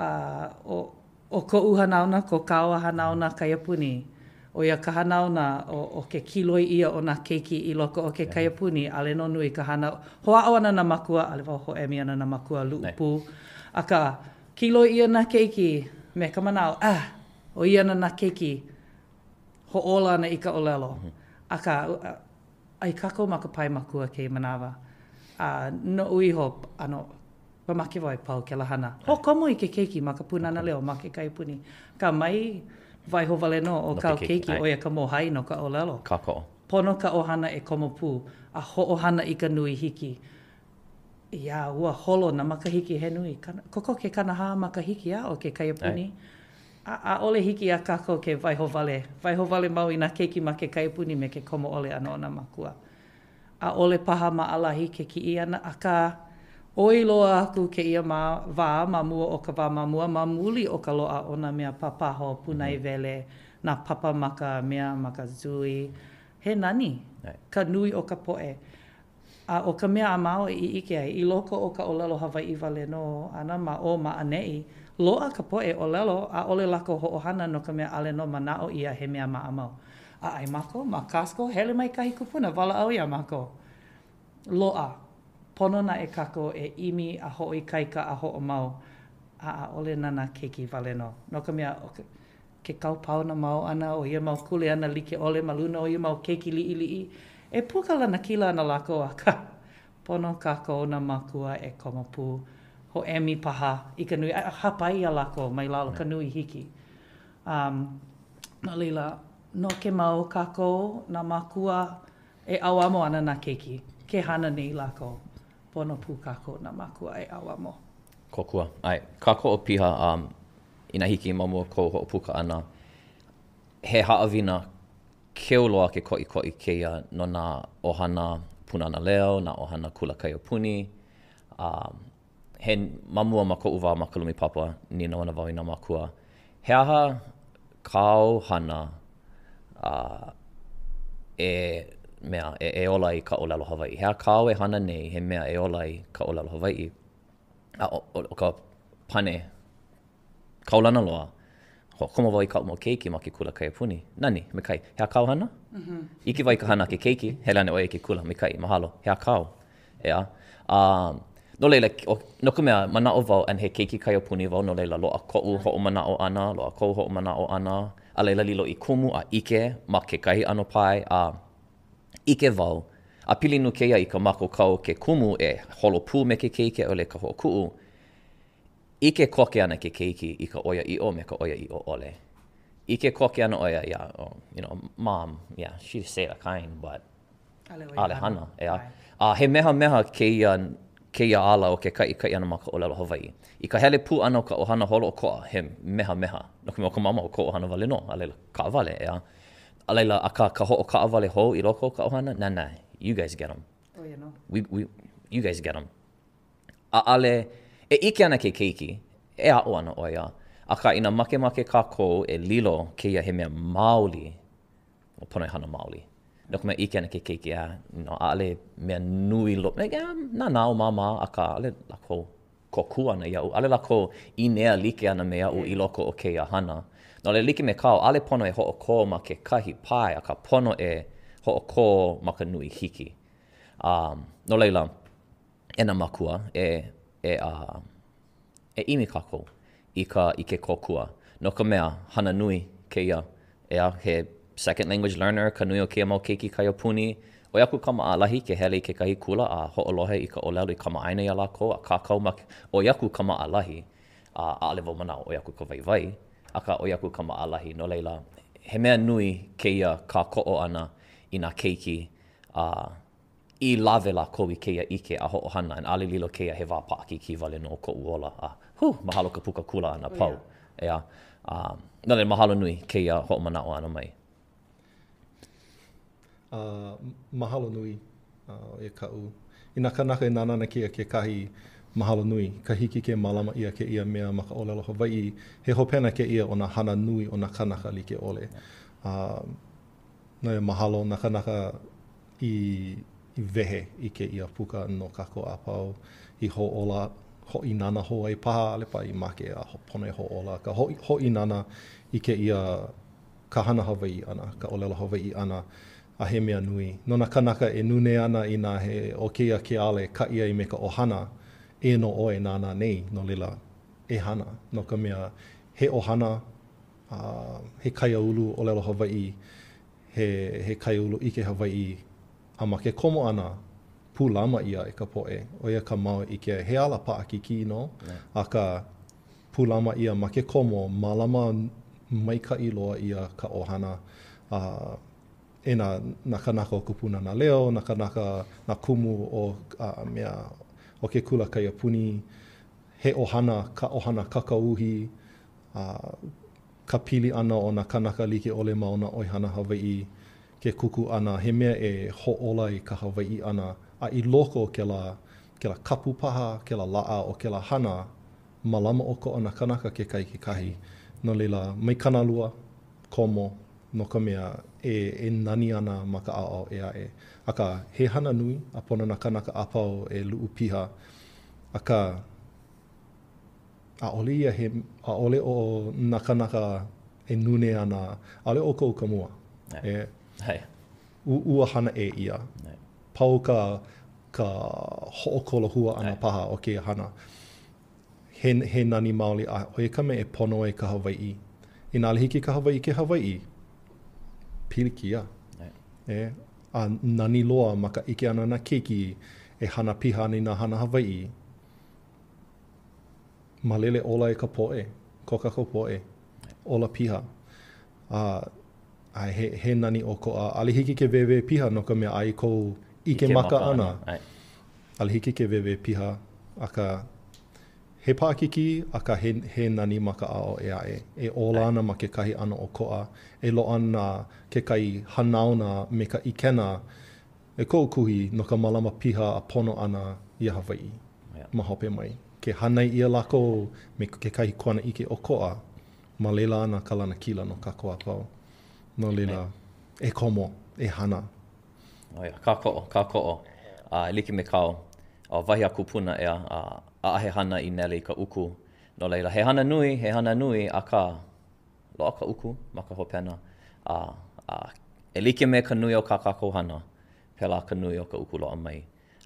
o ko uhanauna, ko kaua hanauna kaiapuni, o ia ka hanauna o ke kiloi ia o nā keiki i loko o ke kaiapuni, ale no nui ka hana, hoʻao ana na makua, ale wau hoʻemi ana na makua luʻupu, a ka kiloi ia nā keiki, me ka manao, o ia ana nā keiki, hoʻola ana i ka ʻōlelo, a ka, ai kako ma ka pai makua ke manawa, no uiho, ano, pamake wai pau ke lahana. Ho komo i ke keiki ma ka Pūnana Leo, ma ke kaiapuni, ka mai, waiho wale no o kau keiki o ia ka mohai no ka ʻōlelo. Kako. Pono ka ʻohana e komo pū, a hoʻohana i ka nui hiki. Ia, ua holo na makahiki he nui. Koko ke kanaha makahiki a o ke kaiapuni. A ole hiki a kako ke waiho wale. Waiho wale mau i nā keiki ma ke kaiapuni me ke komo ole ana o nā makua. A ole paha ma alahi ke ki i ana a ka oi loa aku ke ia wā mamua o ka wā mamua, mamuli o ka loa o nā mea papaho, punai vele, nā papa maka mea, maka zui. He nani, ka nui o ka poʻe. A o ka mea a mao i ike ai, i loko o ka ʻōlelo Hawaiʻi wale no, ana ma o maʻaneʻi, loa ka poʻe ʻōlelo, a ole lako hoʻohana no ka mea ale no manaʻo ia he mea maʻamau. A ai mako, ma Costco, hele mai kahi kupuna, wala au ia mako. Loa. Pono na e kako e imi a hoʻi kaika a hoʻo mau a ole nana keiki wale no. No ka mea ke kaupau na mau ana o ia mau kule ana like ole maluna o ia mau keiki liʻiliʻi. E pukala na kila ana lākou a ka pono kako na makua e komo pū. Ho emi paha i ka nui. A hapai a lākou mai lalo ka nui hiki. No leila, no ke mau kako na makua e auamo ana na keiki. Ke hana nei lākou. Pono pū kako na makua e awamo. Kokua. Ai, kako o piha ina hiki mamua ko ho puka ana. He haawina keoloa ke koʻikoʻi kēia no nā ʻohana Pūnana Leo, nā ʻohana kula kaiapuni. He mamua ma koʻu wā makalumi papa ni na wana wau i nā makua. He aha kāu hana e ola i ka ʻōlelo Hawaiʻi. Hea kāu e hana nei, he mea e ola i ka ʻōlelo Hawaiʻi. O ka pane kaulana loa, ho komo wau i ka mo keiki ma ke kula kaiapuni. Nani, me kai, hea kāu hana? Iki wai ka hana ke keiki, he lane oe ke kula, me kai, mahalo, hea kāu. Ea. No leila, no ka mea, manao wau an he keiki kaiapuni wau, no leila loa koʻu hoʻo manao ana, loa koʻu hoʻo manao ana, a leila lilo i kumu a ike ma ke kahi ano pai, ike wau, a pili nu kēia i ka mako kau ke kumu e holo pū me ke keiki o le ka hoʻokuʻu, ike koke ana ke keiki i ka oia i o me ka oia i o ole. Ike koke ana oia, yeah, you know, mom, yeah, she said a kind, but ale hana, yeah. He meha kēia ala o ke kai ana ma ka ʻōlelo Hawaiʻi. I ka hele pū ana o ka ʻohana holo o koa, he meha. No ka mea o ka mama o ko ʻohana wale no, a leila ka wale, yeah. A leila, a ka hoʻo ka wale hou i loko ka ʻohana? Nah, you guys get them. Oh, yeah, no. You guys get them. A ale, e ike ana ke keiki, e a'o ana o ia. A ka ina make kākou e lilo kēia he mea maoli, o pono e hana maoli. No ka mea ike ana ke keiki ale mea nui lo. Nā nao māma, aka ale lako kokua ana iau. Ale lako I nea like ana me iau I loko o keia hana. No le like me kao, ale pono e hoʻoko ma ke kahi pai, aka pono e hoʻoko ma ka nui hiki. No leila, ena makua e imi kako I ke kokua. No ka mea, hana nui keia, he second language learner, ka nui o keia mau keiki kai puni. O iaku kamaʻalahi ke hele I ke kahi kula a hoʻolohe I ka ʻōlelo I kamaʻaina ia lākou, a kākau ma o iaku kamaʻalahi, ʻaʻole wau manao o iaku ka waiwai, aka o iaku kamaʻalahi. No leila, he mea nui keia ka koʻo ana I nā keiki, I lawe lākou I keia ike a hoʻohana, an ʻaʻole lilo keia he wā paʻakiki wale no koʻu ola. Mahalo ka puka kula ana pau. No leila, mahalo nui keia hoʻomanao ana mai. Mahalo nui e kau. I nā kānaka e nānana kia ke kahi mahalo nui. Ka hiki ke malama ia ke ia mea ma ka ʻōlelo Hawaiʻi. He hopena ke ia o nā hana nui o nā kānaka like ole. No e mahalo nā kānaka I wehe I ke ia puka no kako a pau. I hoʻola, hoʻi nana ho ai paha, ale pa I make a pono e hoʻola. Ka hoʻi nana I ke ia ka hana Hawaiʻi ana, ka ʻōlelo Hawaiʻi ana. A he mea nui. No nā kānaka e nune ana I nā he o keia ke ale ka ia I me ka ʻohana e no oe nāna nei no lila e hana. No ka mea he ʻohana, he kaiaulu ʻōlelo Hawaiʻi, he kaiaulu I ke Hawaiʻi, a ma ke komo ana pūlama ia e ka poʻe. O ia ka mau I ke he ala paʻakiki no, a ka pūlama ia ma ke komo malama maikaʻi loa ia ka ʻohana. E nā kānaka o Pūnana Leo, nā kānaka nā kumu o mea o ke kula kaia puni, he ʻohana, ka ʻohana kakauhi, ka pili ana o nā kānaka like ole ma o nā ʻoihana Hawaiʻi, ke kuku ana, he mea e hoʻola I ka Hawaiʻi ana, a I loko ke la kapu paha, ke la laa o ke la hana, malama o ko ana kānaka ke kai ke kahi. No leila, mai kanalua, komo, no ka mea e nani ana ma ka ao e ae. Aka he hana nui a pono na kanaka apau e luu piha. Aka ʻaʻole ia ʻaʻole o na kanaka e nune ana, ʻaʻole o kou ka mua. Ua hana e ia. Pau ka hoʻokolahua ana paha o ke hana. He nani maoli a hoi ka me e pono e ka Hawaiʻi. I nā lehiki ka Hawaiʻi ke Hawaiʻi. Pili kia. A nani loa ma ka ike ana na keiki e hana piha ni nā hana Hawaiʻi. Ma lele ola e ka poʻe, ko kako poʻe, ola piha. He nani o ko a alihiki ke wewe piha no ka mea ai kou ike maka ana. Alihiki ke wewe piha, aka he pākiki, aka he nani maka ao e ae. E ola ana ma ke kahi ana o koa. E lo ana ke kai hanauna me ka ikena. E kou kuhi no ka malama piha a pono ana I Hawaiʻi. Ma hope mai. Ke hānai ia lākou me ke kahi kuana ike o koa. Ma leila ana ka lana kila no ka koa pau. No leila, e komo, e hana. Ka ko'o. E like me kao. Wahi aku puna ea. He hana I nele I ka uku. No leila, he hana nui, a ka loa ka uku, ma ka hopena. E like me ka nui o ka kako hana, pela ka nui o ka uku loa mai.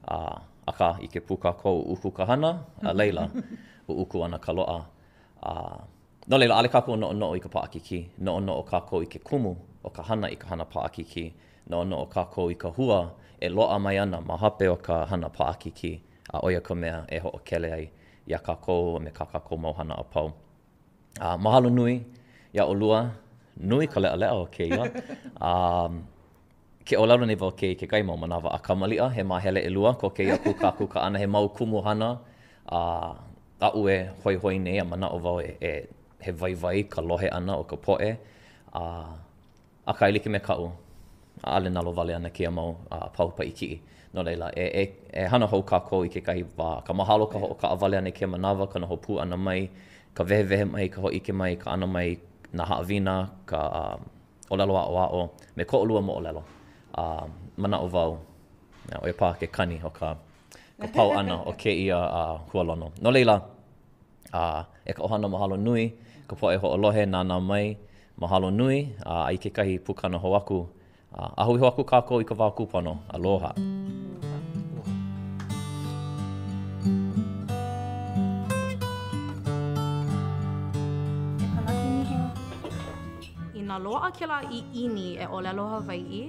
A ka I ke puka kou uku ka hana, a leila, o uku ana ka loa. No leila, ale kako no I ka paʻakiki, no kako I ke kumu o ka hana I ka hana paʻakiki, no kako I ka hua, e loa mai ana ma hape o ka hana paʻakiki. A oia ka mea e hoʻokele ai ia kākou me kākou mauhana a pau. Mahalo nui, ia ʻolua, nui ka leʻaleʻa o keia. Ke ʻōlelo nei wau ke kai mau manawa a kamaliʻa, he mahele ʻelua ko keia kuka ana he mau kumu hana. Aʻu e hoi nei a manaʻo wau he waiwai ka lohe ana o ka poʻe. A ka like me kaʻu, ʻaʻale nalo wale ana kia mau pau paikiʻi. No leila, e hana hou kākou I ke kahi wā. Ka mahalo ka hoʻo ka awale ana ke manawa, ka noho pū ana mai, ka wehewehe mai, ka hoʻike mai, ka ana mai, nā haʻawina, ka ʻōlelo aʻoaʻo, me ko ʻolua moʻolelo. mana'o wau. O e pā ke kani o ka pau ana o kēia hualono. No leila, e ka ʻohana mahalo nui, ka poʻe hoʻolohe nānā mai, mahalo nui, ai kekahi pukana hoaku. Ahui hoaku kākou i ka wā kūpono. Aloha. Nā loaʻa kēlā I ʻini e ʻōlelo Hawaiʻi,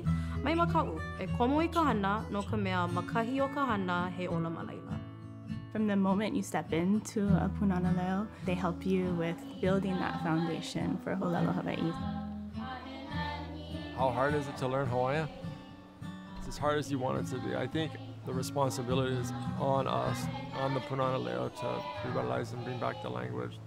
mai makaʻu, e komo I ka hana no ka mea makahi o ka hana he ola malaila. From the moment you step into a Pūnana Leo, they help you with building that foundation for hoʻolelo Hawaiʻi. How hard is it to learn Hawaiian? It's as hard as you want it to be. I think the responsibility is on us, on the Pūnana Leo, to revitalize and bring back the language.